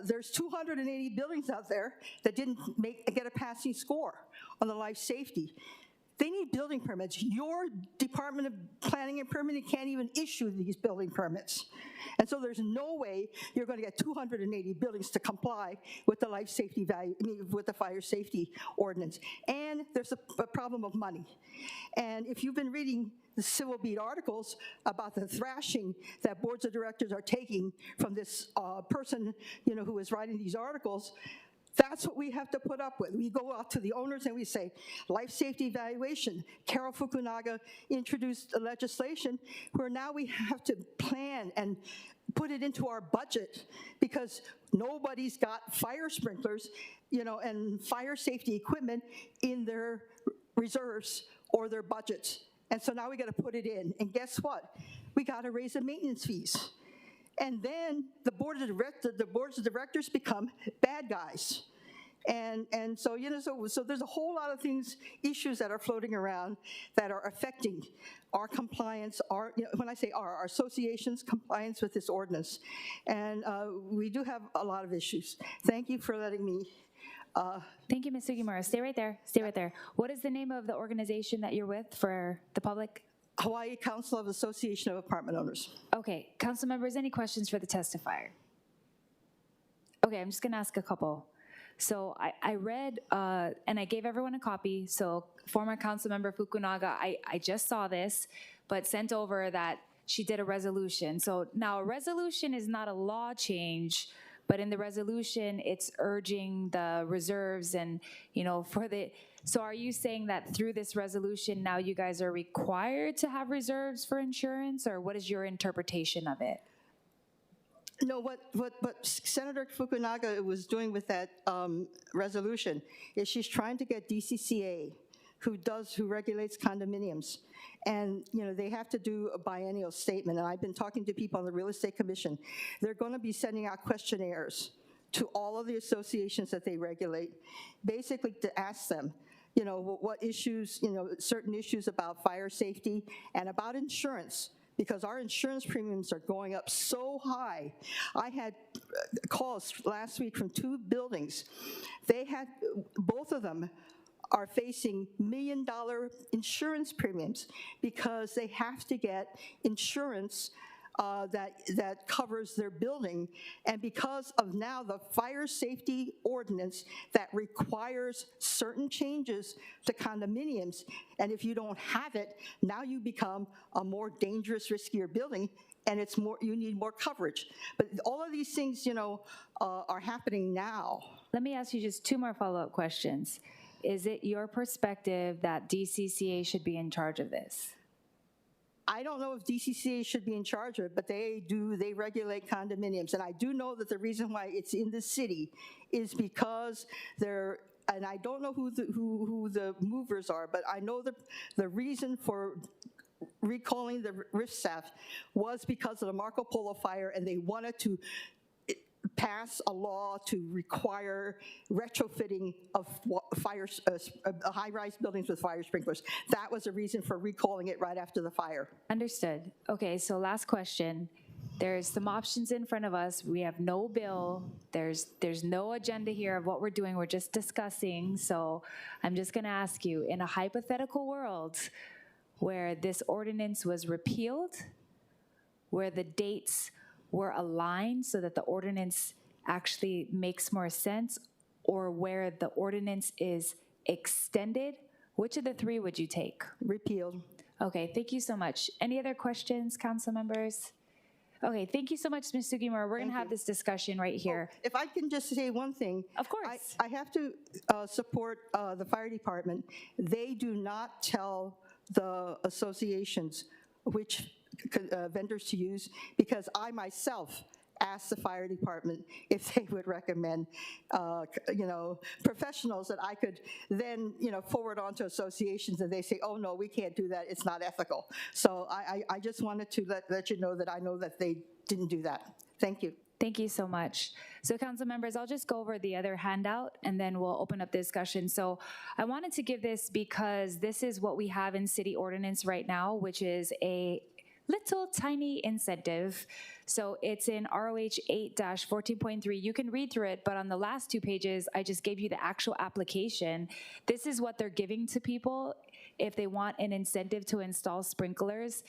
There's 280 buildings out there that didn't get a passing score on the life safety. They need building permits. Your Department of Planning and Permitting can't even issue these building permits. And so there's no way you're going to get 280 buildings to comply with the life safety with the fire safety ordinance. And there's a problem of money. And if you've been reading the Civil Beat articles about the thrashing that boards of directors are taking from this person, who is writing these articles, that's what we have to put up with. We go out to the owners and we say, life safety evaluation. Carol Fukunaga introduced a legislation where now we have to plan and put it into our budget because nobody's got fire sprinklers, and fire safety equipment in their reserves or their budgets. And so now we got to put it in. And guess what? We got to raise the maintenance fees. And then the boards of directors become bad guys. And so, so there's a whole lot of issues that are floating around that are affecting our compliance, when I say our association's compliance with this ordinance. And we do have a lot of issues. Thank you for letting me. Thank you, Ms. Sugimura. Stay right there. Stay right there. What is the name of the organization that you're with for the public? Hawaii Council of Association of Apartment Owners. Okay, council members, any questions for the testifier? Okay, I'm just gonna ask a couple. So I read, and I gave everyone a copy, so former council member Fukunaga, I just saw this, but sent over that she did a resolution. So now a resolution is not a law change, but in the resolution, it's urging the reserves and, so are you saying that through this resolution, now you guys are required to have reserves for insurance, or what is your interpretation of it? No, what Senator Fukunaga was doing with that resolution is she's trying to get DCCA, who regulates condominiums, and they have to do a biennial statement. And I've been talking to people on the Real Estate Commission. They're going to be sending out questionnaires to all of the associations that they regulate, basically to ask them, what issues, certain issues about fire safety and about insurance, because our insurance premiums are going up so high. I had calls last week from 2 buildings. Both of them are facing $1 million insurance premiums because they have to get insurance that covers their building, and because of now the fire safety ordinance that requires certain changes to condominiums, and if you don't have it, now you become a more dangerous, riskier building, and you need more coverage. But all of these things, are happening now. Let me ask you just 2 more follow-up questions. Is it your perspective that DCCA should be in charge of this? I don't know if DCCA should be in charge of it, but they regulate condominiums. And I do know that the reason why it's in the city is because and I don't know who the movers are, but I know the reason for recalling the RIF staff was because of the Marco Polo fire, and they wanted to pass a law to require retrofitting of high-rise buildings with fire sprinklers. That was the reason for recalling it right after the fire. Understood. Okay, so last question. There's some options in front of us. We have no bill. There's no agenda here of what we're doing. We're just discussing. So I'm just going to ask you, in a hypothetical world where this ordinance was repealed, where the dates were aligned so that the ordinance actually makes more sense, or where the ordinance is extended, which of the 3 would you take? Repealed. Okay, thank you so much. Any other questions, council members? Okay, thank you so much, Ms. Sugimura. We're going to have this discussion right here. If I can just say one thing. Of course. I have to support the fire department. They do not tell the associations which vendors to use, because I myself asked the fire department if they would recommend, professionals that I could then, forward on to associations, and they say, oh no, we can't do that, it's not ethical. So I just wanted to let you know that I know that they didn't do that. Thank you. Thank you so much. So council members, I'll just go over the other handout and then we'll open up the discussion. So I wanted to give this because this is what we have in city ordinance right now, which is a little tiny incentive. So it's in ROH 8-14.3. You can read through it, but on the last 2 pages, I just gave you the actual application. This is what they're giving to people if they want an incentive to install sprinklers.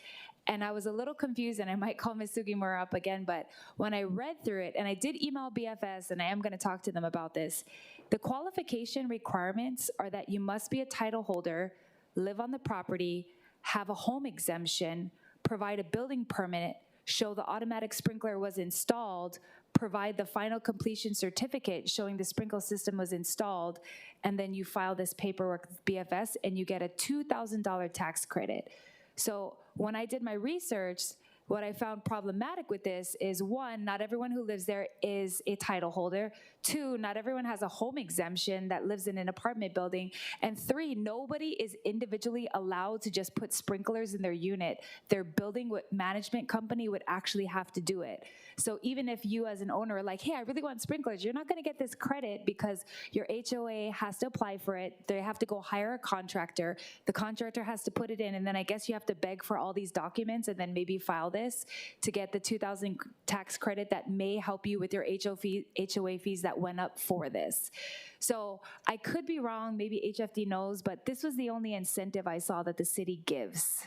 And I was a little confused, and I might call Ms. Sugimura up again, but when I read through it, and I did email BFS, and I am going to talk to them about this, the qualification requirements are that you must be a title holder, live on the property, have a home exemption, provide a building permit, show the automatic sprinkler was installed, provide the final completion certificate showing the sprinkler system was installed, and then you file this paperwork with BFS and you get a $2,000 tax credit. So when I did my research, what I found problematic with this is, 1, not everyone who lives there is a title holder. 2, not everyone has a home exemption that lives in an apartment building. And 3, nobody is individually allowed to just put sprinklers in their unit. Their building management company would actually have to do it. So even if you as an owner are like, hey, I really want sprinklers, you're not gonna get this credit because your HOA has to apply for it. They have to go hire a contractor. The contractor has to put it in, and then I guess you have to beg for all these documents and then maybe file this to get the $2,000 tax credit that may help you with your HOA fees that went up for this. So I could be wrong, maybe HFD knows, but this was the only incentive I saw that the city gives.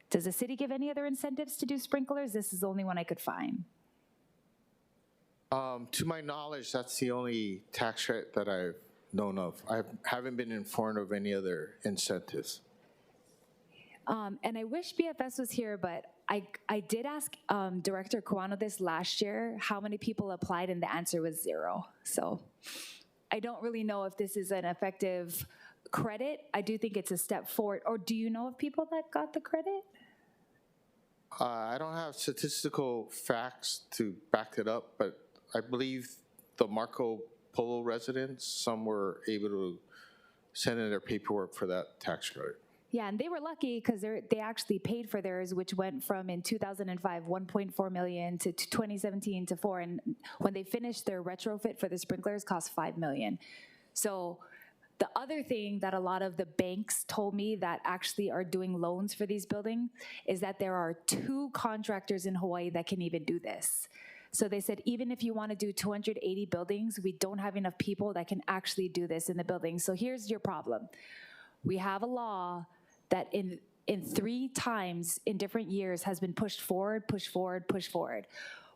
Does the city give any other incentives to do sprinklers? This is the only one I could find. To my knowledge, that's the only tax rate that I've known of. I haven't been informed of any other incentives. And I wish BFS was here, but I did ask Director Kawano this last year, how many people applied, and the answer was 0. So I don't really know if this is an effective credit. I do think it's a step forward. Or do you know of people that got the credit? I don't have statistical facts to back it up, but I believe the Marco Polo residents, some were able to send in their paperwork for that tax credit. Yeah, and they were lucky because they actually paid for theirs, which went from in 2005 1.4 million to 2017 to 4, and when they finished their retrofit for the sprinklers, cost 5 million. So the other thing that a lot of the banks told me that actually are doing loans for these buildings is that there are 2 contractors in Hawaii that can even do this. So they said, even if you want to do 280 buildings, we don't have enough people that can actually do this in the building. So here's your problem. We have a law that in 3 times in different years has been pushed forward, pushed forward, pushed forward.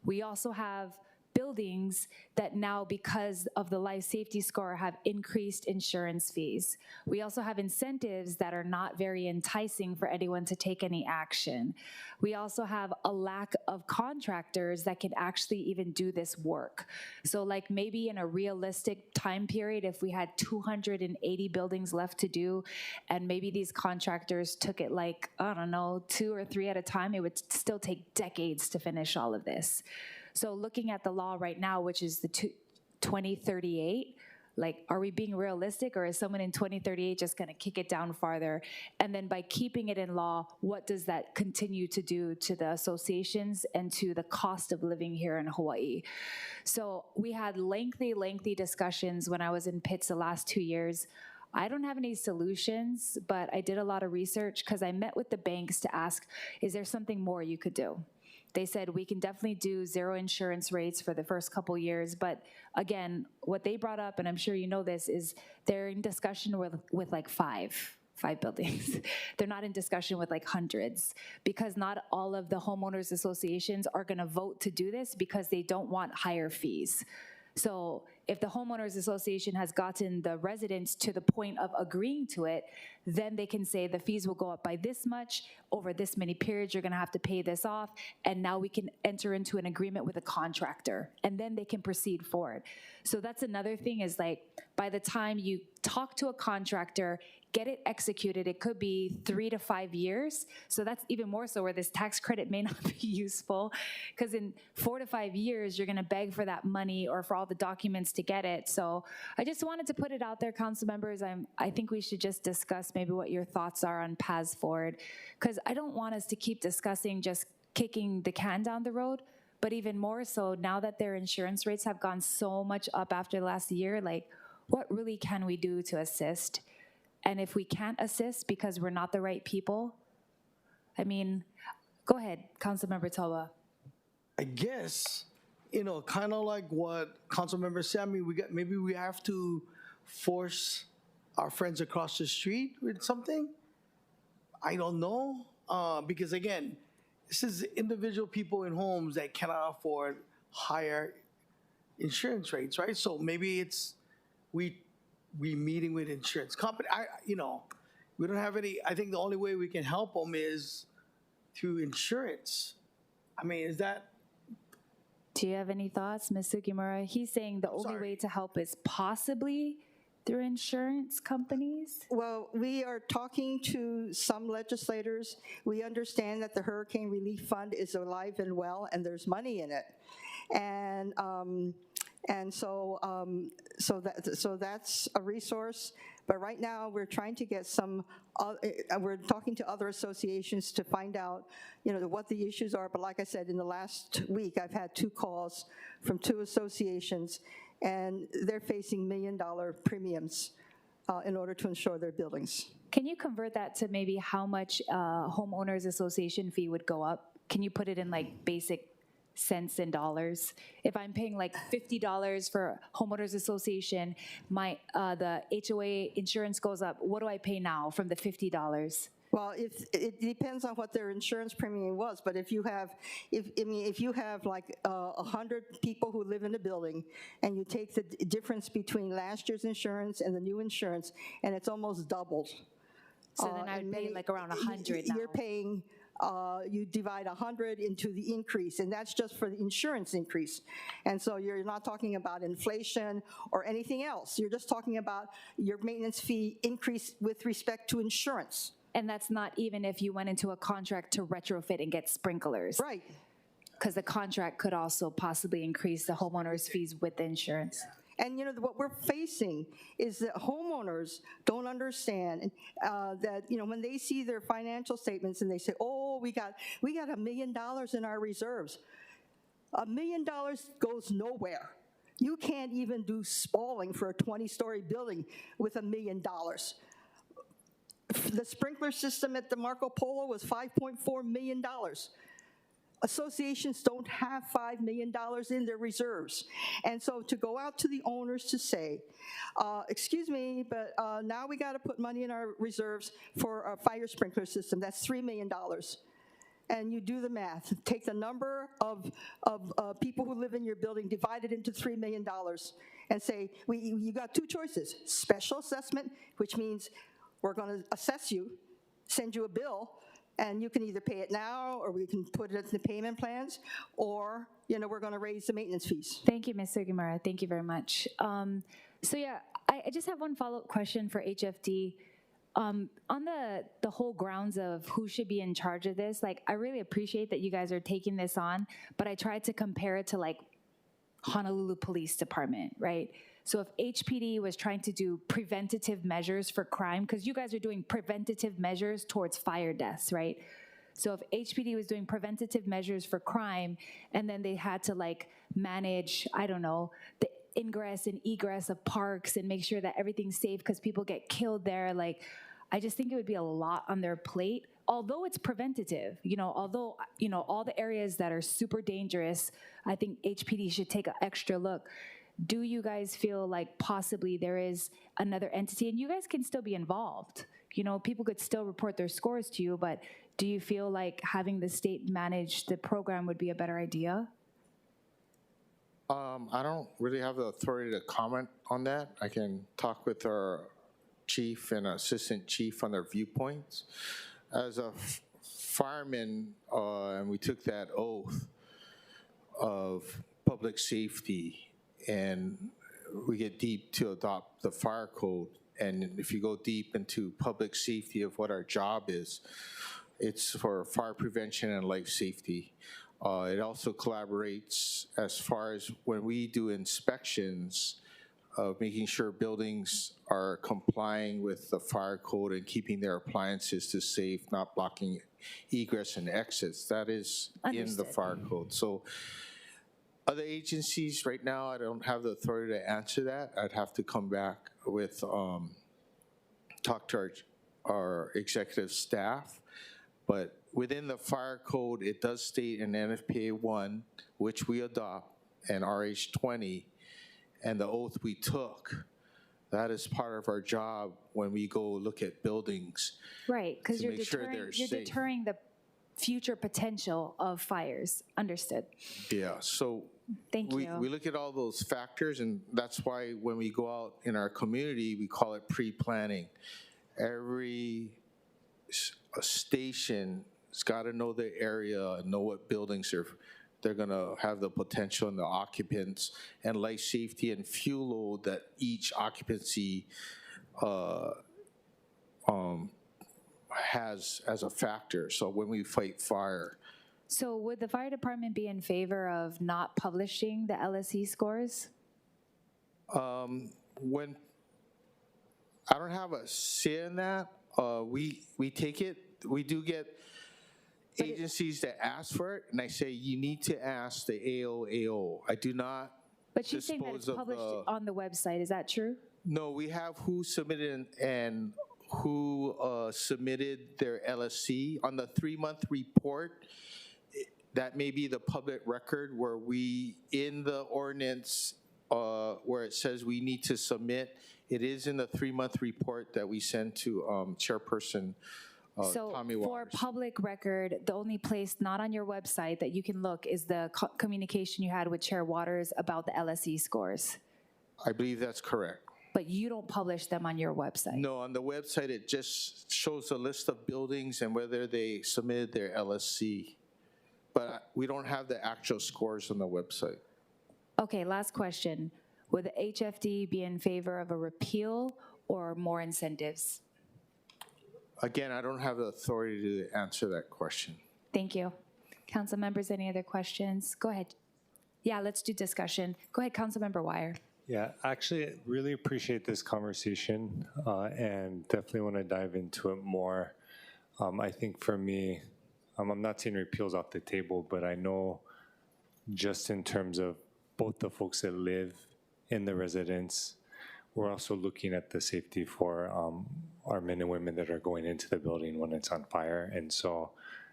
We also have buildings that now, because of the life safety score, have increased insurance fees. We also have incentives that are not very enticing for anyone to take any action. We also have a lack of contractors that can actually even do this work. So like maybe in a realistic time period, if we had 280 buildings left to do, and maybe these contractors took it like, I don't know, 2 or 3 at a time, it would still take decades to finish all of this. So looking at the law right now, which is the 2038, like, are we being realistic, or is someone in 2038 just going to kick it down farther? And then by keeping it in law, what does that continue to do to the associations and to the cost of living here in Hawaii? So we had lengthy discussions when I was in PITS the last 2 years. I don't have any solutions, but I did a lot of research because I met with the banks to ask, is there something more you could do? They said, we can definitely do 0 insurance rates for the first couple years. But again, what they brought up, and I'm sure you know this, is they're in discussion with like five buildings. They're not in discussion with like hundreds, because not all of the homeowners associations are gonna vote to do this because they don't want higher fees. So if the homeowners association has gotten the residents to the point of agreeing to it, then they can say the fees will go up by this much over this many periods, you're gonna have to pay this off, and now we can enter into an agreement with a contractor, and then they can proceed forward. So that's another thing, is like, by the time you talk to a contractor, get it executed, it could be 3 to 5 years. So that's even more so where this tax credit may not be useful, because in 4 to 5 years, you're gonna beg for that money or for all the documents to get it. So I just wanted to put it out there, council members. I think we should just discuss maybe what your thoughts are on paths forward, because I don't want us to keep discussing just kicking the can down the road, but even more so now that their insurance rates have gone so much up after the last year, like, what really can we do to assist? And if we can't assist because we're not the right people, I mean, go ahead, Councilmember Towa. I guess, kind of like what Councilmember said, I mean, maybe we have to force our friends across the street with something. I don't know, because again, this is individual people in homes that cannot afford higher insurance rates, right? So maybe it's we meeting with insurance company. We don't have any. I think the only way we can help them is through insurance. I mean, is that? Do you have any thoughts, Ms. Sugimura? He's saying the only way to help is possibly through insurance companies? Well, we are talking to some legislators. We understand that the Hurricane Relief Fund is alive and well, and there's money in it. And so that's a resource. But right now, we're trying to get we're talking to other associations to find out, what the issues are. But like I said, in the last week, I've had 2 calls from 2 associations, and they're facing $1 million premiums in order to insure their buildings. Can you convert that to maybe how much homeowners association fee would go up? Can you put it in like basic cents and dollars? If I'm paying like $50 for homeowners association, the HOA insurance goes up. What do I pay now from the $50? Well, it depends on what their insurance premium was, but if you have like 100 people who live in the building, and you take the difference between last year's insurance and the new insurance, and it's almost doubled. So then I would pay like around 100 now. You're paying, you divide 100 into the increase, and that's just for the insurance increase. And so you're not talking about inflation or anything else. You're just talking about your maintenance fee increase with respect to insurance. And that's not even if you went into a contract to retrofit and get sprinklers. Right. Because the contract could also possibly increase the homeowner's fees with the insurance. And you know, what we're facing is that homeowners don't understand that, you know, when they see their financial statements and they say, oh, we got $1 million in our reserves. $1 million goes nowhere. You can't even do spalling for a 20-story building with $1 million. The sprinkler system at the Marco Polo was $5.4 million. Associations don't have $5 million in their reserves. And so to go out to the owners to say, excuse me, but now we got to put money in our reserves for a fire sprinkler system, that's $3 million. And you do the math. Take the number of people who live in your building, divide it into $3 million, and say, you got two choices. Special assessment, which means we're going to assess you, send you a bill, and you can either pay it now, or we can put it in the payment plans, or, you know, we're going to raise the maintenance fees. Thank you, Ms. Sugimura. Thank you very much. So yeah, I just have one follow-up question for HFD. On the whole grounds of who should be in charge of this, like, I really appreciate that you guys are taking this on, but I tried to compare it to like Honolulu Police Department, right? So if HPD was trying to do preventative measures for crime, because you guys are doing preventative measures towards fire deaths, right? So if HPD was doing preventative measures for crime, and then they had to like manage, I don't know, the ingress and egress of parks and make sure that everything's safe because people get killed there, like, I just think it would be a lot on their plate, although it's preventative, although, all the areas that are super dangerous, I think HPD should take an extra look. Do you guys feel like possibly there is another entity, and you guys can still be involved? People could still report their scores to you, but do you feel like having the state manage the program would be a better idea? I don't really have the authority to comment on that. I can talk with our chief and assistant chief on their viewpoints. As a fireman, and we took that oath of public safety, and we get deep to adopt the fire code. And if you go deep into public safety of what our job is, it's for fire prevention and life safety. It also collaborates as far as when we do inspections of making sure buildings are complying with the fire code and keeping their appliances to safe, not blocking egress and exits. That is in the fire code. So other agencies, right now, I don't have the authority to answer that. I'd have to come back with, talk to our executive staff. But within the fire code, it does state in NFPA 1, which we adopt, and RH 20, and the oath we took. That is part of our job when we go look at buildings. Right, because you're safe. deterring the future potential of fires. Understood. Yeah, so Thank you. We look at all those factors, and that's why when we go out in our community, we call it pre-planning. Every station has got to know the area and know what buildings they're going to have the potential and the occupants and life safety and fuel load that each occupancy has as a factor. So when we fight fire. So would the fire department be in favor of not publishing the LSE scores? When I don't have a say in that, we take it. We do get agencies that ask for it, and I say you need to ask the AOAO. I do not. But she's saying that it's published on the website. Is that true? No, we have who submitted and who submitted their LSC on the 3-month report. That may be the public record where we, in the ordinance, where it says we need to submit. It is in the 3-month report that we send to Chairperson Tommy Waters. For public record, the only place not on your website that you can look is the communication you had with Chair Waters about the LSE scores. I believe that's correct. But you don't publish them on your website? No, on the website it just shows a list of buildings and whether they submitted their LSC. But we don't have the actual scores on the website. Okay, last question. Would the HFD be in favor of a repeal or more incentives? Again, I don't have the authority to answer that question. Thank you. Council members, any other questions? Go ahead. Yeah, let's do discussion. Go ahead, Councilmember Wire. Yeah, actually, really appreciate this conversation and definitely want to dive into it more. I think for me, I'm not saying repeals off the table, but I know just in terms of both the folks that live in the residence, we're also looking at the safety for our men and women that are going into the building when it's on fire. And so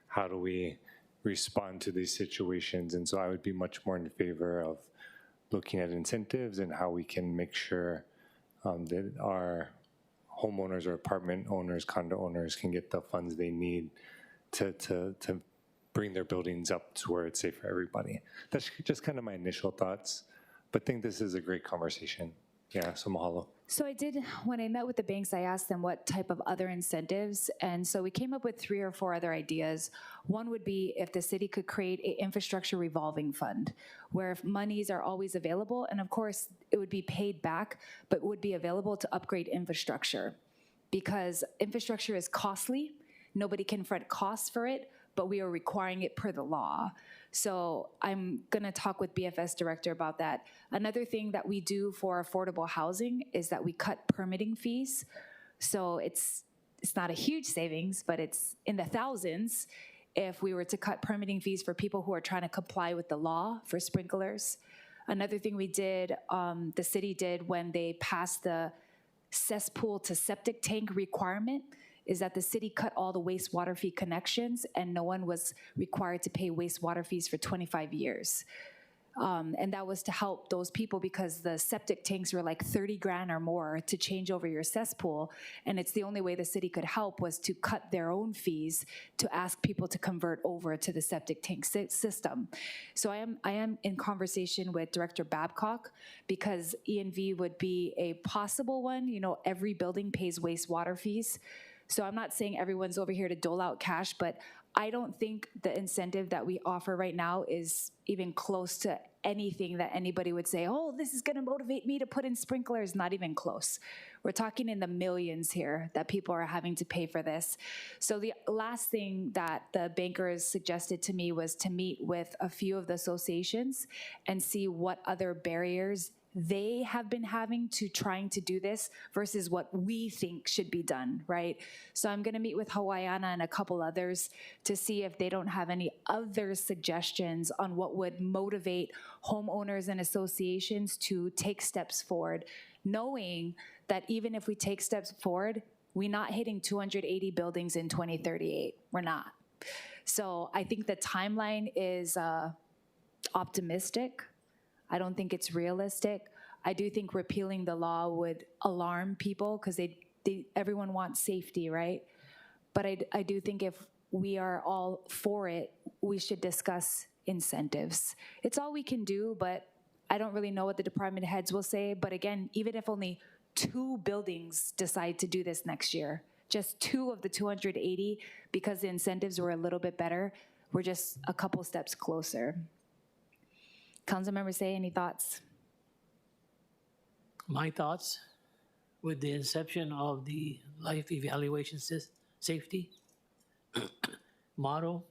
how do we respond to these situations? And so I would be much more in favor of looking at incentives and how we can make sure that our homeowners or apartment owners, condo owners can get the funds they need to bring their buildings up to where it's safe for everybody. That's just kind of my initial thoughts, but think this is a great conversation. Yeah, so mahalo. So I did, when I met with the banks, I asked them what type of other incentives. And so we came up with 3 or 4 other ideas. One would be if the city could create an infrastructure revolving fund where if monies are always available, and of course it would be paid back, but would be available to upgrade infrastructure because infrastructure is costly. Nobody can front costs for it, but we are requiring it per the law. So I'm gonna talk with BFS director about that. Another thing that we do for affordable housing is that we cut permitting fees. So it's not a huge savings, but it's in the thousands if we were to cut permitting fees for people who are trying to comply with the law for sprinklers. Another thing we did, the city did when they passed the cesspool to septic tank requirement is that the city cut all the wastewater fee connections and no one was required to pay wastewater fees for 25 years. And that was to help those people because the septic tanks were like 30 grand or more to change over your cesspool. And it's the only way the city could help was to cut their own fees to ask people to convert over to the septic tank system. So I am in conversation with Director Babcock because E&V would be a possible one. You know, every building pays wastewater fees. So I'm not saying everyone's over here to dole out cash, but I don't think the incentive that we offer right now is even close to anything that anybody would say, oh, this is gonna motivate me to put in sprinklers. Not even close. We're talking in the millions here that people are having to pay for this. So the last thing that the bankers suggested to me was to meet with a few of the associations and see what other barriers they have been having to trying to do this versus what we think should be done, right? So I'm gonna meet with Hawaiiana and a couple others to see if they don't have any other suggestions on what would motivate homeowners and associations to take steps forward, knowing that even if we take steps forward, we're not hitting 280 buildings in 2038. We're not. So I think the timeline is optimistic. I don't think it's realistic. I do think repealing the law would alarm people because everyone wants safety, right? But I do think if we are all for it, we should discuss incentives. It's all we can do, but I don't really know what the department heads will say. But again, even if only 2 buildings decide to do this next year, just 2 of the 280, because the incentives were a little bit better, we're just a couple steps closer. Councilmember Say, any thoughts? My thoughts, with the inception of the life evaluation safety model,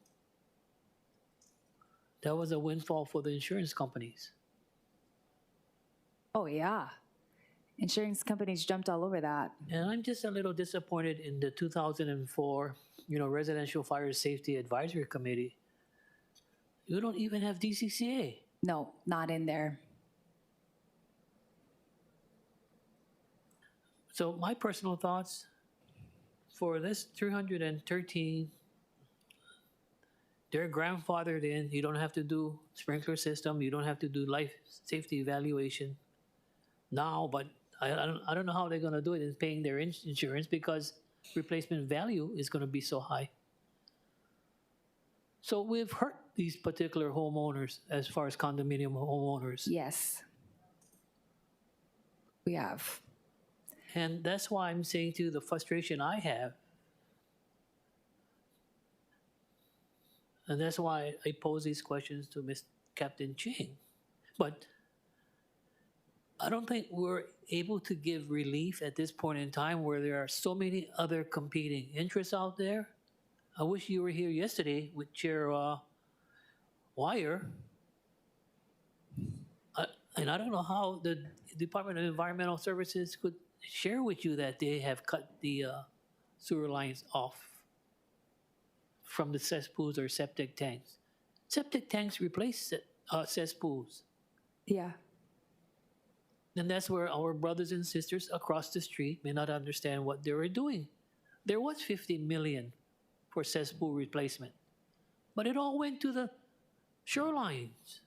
that was a windfall for the insurance companies. Oh, yeah. Insurance companies jumped all over that. And I'm just a little disappointed in the 2004, Residential Fire Safety Advisory Committee. You don't even have DCCA. No, not in there. So my personal thoughts for this 313, they're grandfathered in. You don't have to do sprinkler system. You don't have to do life safety evaluation now, but I don't know how they're going to do it in paying their insurance because replacement value is going to be so high. So we've hurt these particular homeowners as far as condominium homeowners. Yes, we have. And that's why I'm saying to you the frustration I have. And that's why I pose these questions to Ms. Captain Ching. But I don't think we're able to give relief at this point in time where there are so many other competing interests out there. I wish you were here yesterday with Chair Wire. And I don't know how the Department of Environmental Services could share with you that they have cut the sewer lines off from the cesspools or septic tanks. Septic tanks replace cesspools. Yeah. And that's where our brothers and sisters across the street may not understand what they were doing. There was 50 million for cesspool replacement, but it all went to the shorelines.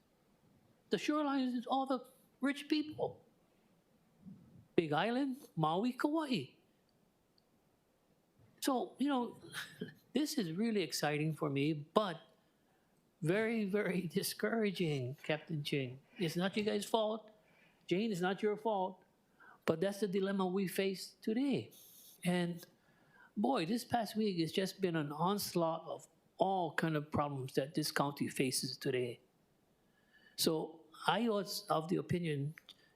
The shorelines is all the rich people. Big Island, Maui, Kauai. So, this is really exciting for me, but very, very discouraging, Captain Ching. It's not you guys' fault. Jane, it's not your fault. But that's the dilemma we face today. And boy, this past week has just been an onslaught of all kind of problems that this county faces today. So I was of the opinion,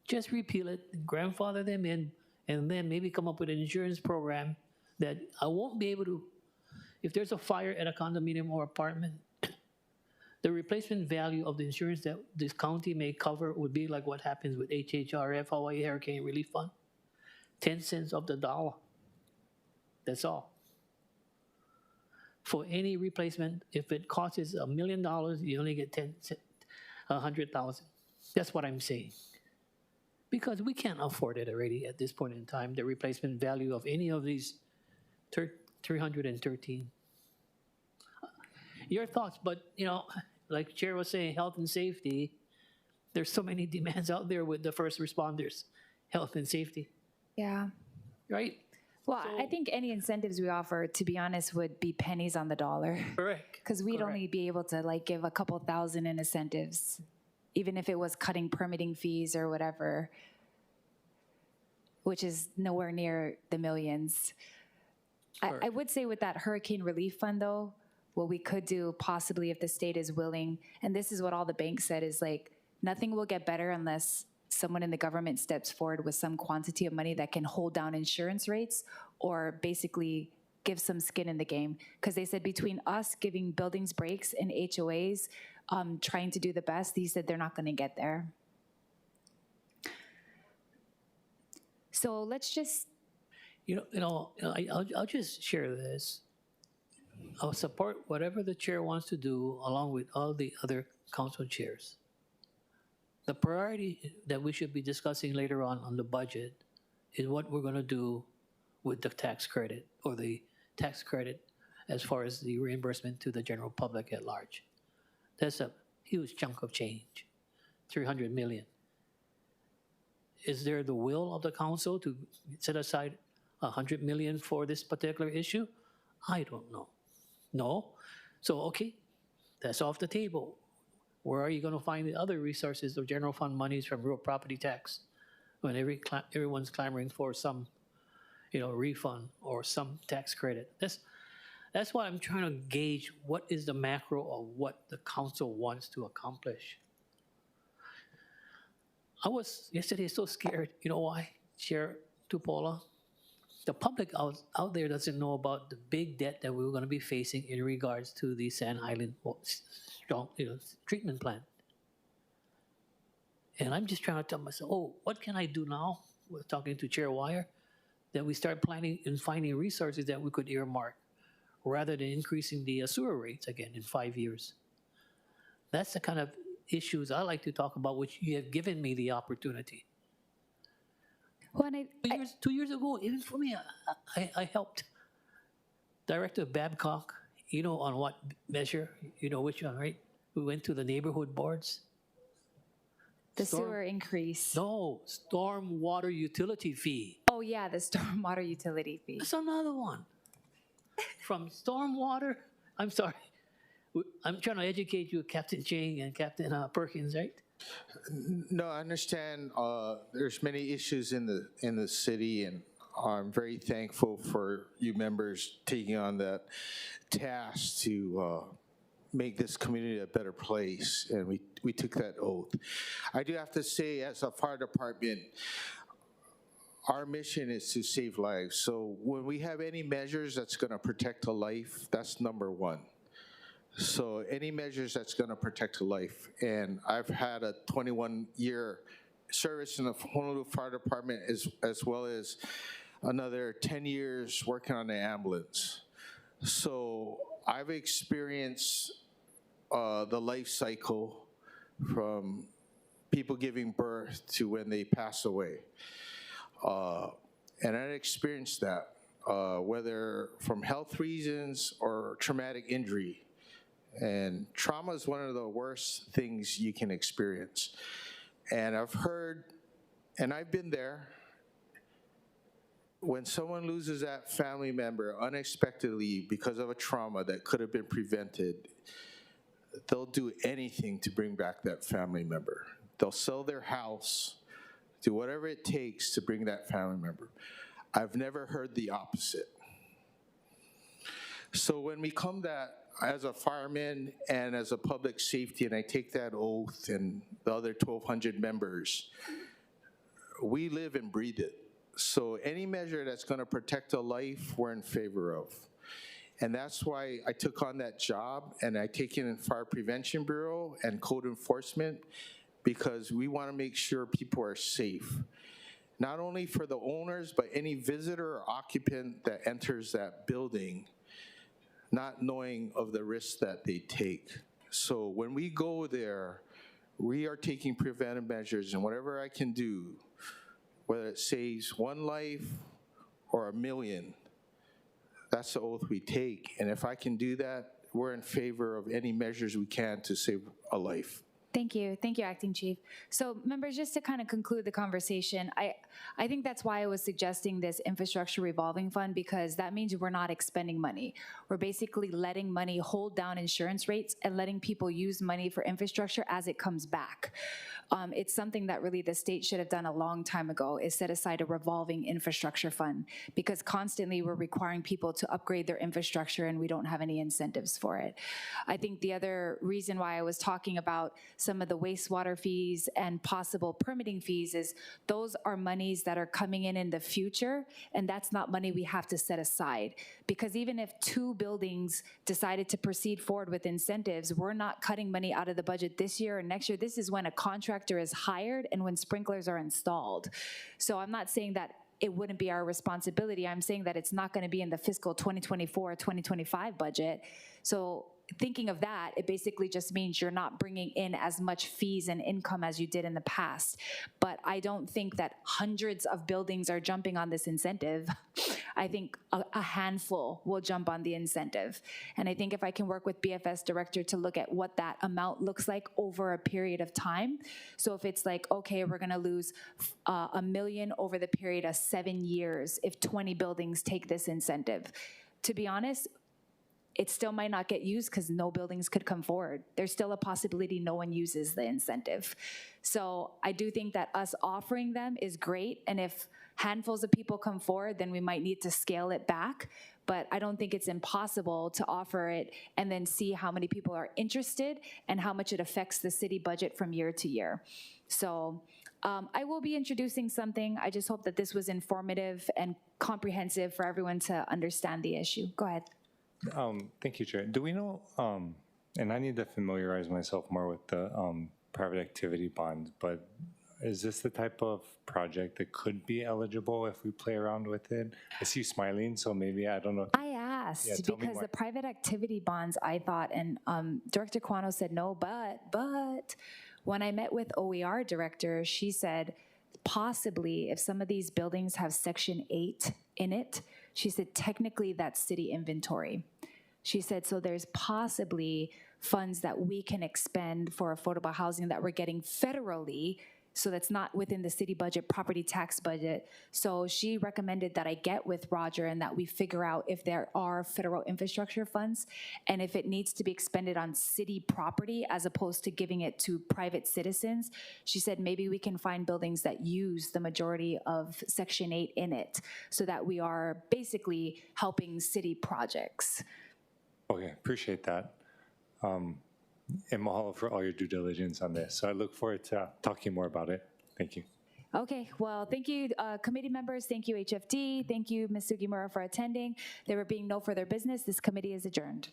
just repeal it, grandfather them in, and then maybe come up with an insurance program that I won't be able to, if there's a fire at a condominium or apartment, the replacement value of the insurance that this county may cover would be like what happens with HHRF, Hawaii Hurricane Relief Fund, 10 cents of the dollar. That's all. For any replacement, if it costs $1 million, you only get 100,000. That's what I'm saying. Because we can't afford it already at this point in time, the replacement value of any of these 313. Your thoughts, but like Chair was saying, health and safety, there's so many demands out there with the first responders, health and safety, Yeah. right? Well, I think any incentives we offer, to be honest, would be pennies on the dollar. Correct. Because we'd Correct. only be able to give a couple thousand in incentives, even if it was cutting permitting fees or whatever, which is nowhere near the millions. I would say with that hurricane relief fund, though, what we could do possibly if the state is willing, and this is what all the banks said, is nothing will get better unless someone in the government steps forward with some quantity of money that can hold down insurance rates or basically give some skin in the game. Because they said between us giving buildings breaks and HOAs trying to do the best, he said they're not going to get there. So let's just... I'll just share this. I'll support whatever the chair wants to do along with all the other council chairs. The priority that we should be discussing later on the budget is what we're going to do with the tax credit or the tax credit as far as the reimbursement to the general public at large. That's a huge chunk of change, 300 million. Is there the will of the council to set aside 100 million for this particular issue? I don't know. No? So, okay, that's off the table. Where are you going to find the other resources of general fund monies from real property tax when everyone's clamoring for some, refund or some tax credit? That's why I'm trying to gauge what is the macro of what the council wants to accomplish. I was yesterday so scared. You know why, Chair Tupola? The public out there doesn't know about the big debt that we were going to be facing in regards to the Sand Island treatment plant. And I'm just trying to tell myself, what can I do now? We're talking to Chair Wire, that we start planning and finding resources that we could earmark rather than increasing the sewer rates again in 5 years. That's the kind of issues I like to talk about, which you have given me the opportunity. Well, and 2 years ago, even for me, I helped Director Babcock, on what measure, which one, right? We went to the neighborhood boards. the sewer increase. No, storm water utility fee. Oh, yeah, the stormwater utility fee. That's another one. From stormwater, I'm sorry. I'm trying to educate you, Captain Ching and Captain Perkins, right? No, I understand. There's many issues in the city, and I'm very thankful for you members taking on that task to make this community a better place, and we took that oath. I do have to say, as a fire department, our mission is to save lives. So when we have any measures that's going to protect a life, that's number one. So any measures that's going to protect a life. And I've had a 21-year service in the Honolulu Fire Department as well as another 10 years working on the ambulance. So I've experienced the life cycle from people giving birth to when they pass away. And I experienced that, whether from health reasons or traumatic injury. And trauma is one of the worst things you can experience. And I've heard, and I've been there, when someone loses that family member unexpectedly because of a trauma that could have been prevented, they'll do anything to bring back that family member. They'll sell their house, do whatever it takes to bring that family member. I've never heard the opposite. So when we come that, as a fireman and as a public safety, and I take that oath and the other 1,200 members, we live and breathe it. So any measure that's going to protect a life, we're in favor of. And that's why I took on that job, and I take it in Fire Prevention Bureau and Code Enforcement, because we want to make sure people are safe. Not only for the owners, but any visitor or occupant that enters that building, not knowing of the risks that they take. So when we go there, we are taking preventive measures, and whatever I can do, whether it saves one life or 1,000,000, that's the oath we take. And if I can do that, we're in favor of any measures we can to save a life. Thank you, Acting Chief. So members, just to kind of conclude the conversation, I think that's why I was suggesting this infrastructure revolving fund, because that means we're not expending money. We're basically letting money hold down insurance rates and letting people use money for infrastructure as it comes back. It's something that really the state should have done a long time ago, is set aside a revolving infrastructure fund, because constantly we're requiring people to upgrade their infrastructure and we don't have any incentives for it. I think the other reason why I was talking about some of the wastewater fees and possible permitting fees is those are monies that are coming in the future, and that's not money we have to set aside. Because even if 2 buildings decided to proceed forward with incentives, we're not cutting money out of the budget this year or next year. This is when a contractor is hired and when sprinklers are installed. So I'm not saying that it wouldn't be our responsibility. I'm saying that it's not going to be in the fiscal 2024, 2025 budget. So thinking of that, it basically just means you're not bringing in as much fees and income as you did in the past. But I don't think that hundreds of buildings are jumping on this incentive. I think a handful will jump on the incentive. And I think if I can work with BFS director to look at what that amount looks like over a period of time. So if it's like, okay, we're gonna lose $1 million over the period of 7 years if 20 buildings take this incentive. To be honest, it still might not get used because no buildings could come forward. There's still a possibility no one uses the incentive. So I do think that us offering them is great. And if handfuls of people come forward, then we might need to scale it back. But I don't think it's impossible to offer it and then see how many people are interested and how much it affects the city budget from year to year. So I will be introducing something. I just hope that this was informative and comprehensive for everyone to understand the issue. Go ahead. Thank you, Chair. Do we know, and I need to familiarize myself more with the private activity bond, but is this the type of project that could be eligible if we play around with it? I see you smiling, so maybe, I don't know. I asked because the private activity bonds, I thought, and Director Quano said no, but when I met with OER director, she said possibly if some of these buildings have Section 8 in it, she said technically that's city inventory. She said, so there's possibly funds that we can expend for affordable housing that we're getting federally, so that's not within the city budget, property tax budget. So she recommended that I get with Roger and that we figure out if there are federal infrastructure funds and if it needs to be expended on city property as opposed to giving it to private citizens. She said maybe we can find buildings that use the majority of Section 8 in it so that we are basically helping city projects. Okay, appreciate that. And mahalo for all your due diligence on this. So I look forward to talking more about it. Thank you. Okay, well, thank you, committee members. Thank you, HFD. Thank you, Ms. Sugimura, for attending. There being no further business, this committee is adjourned.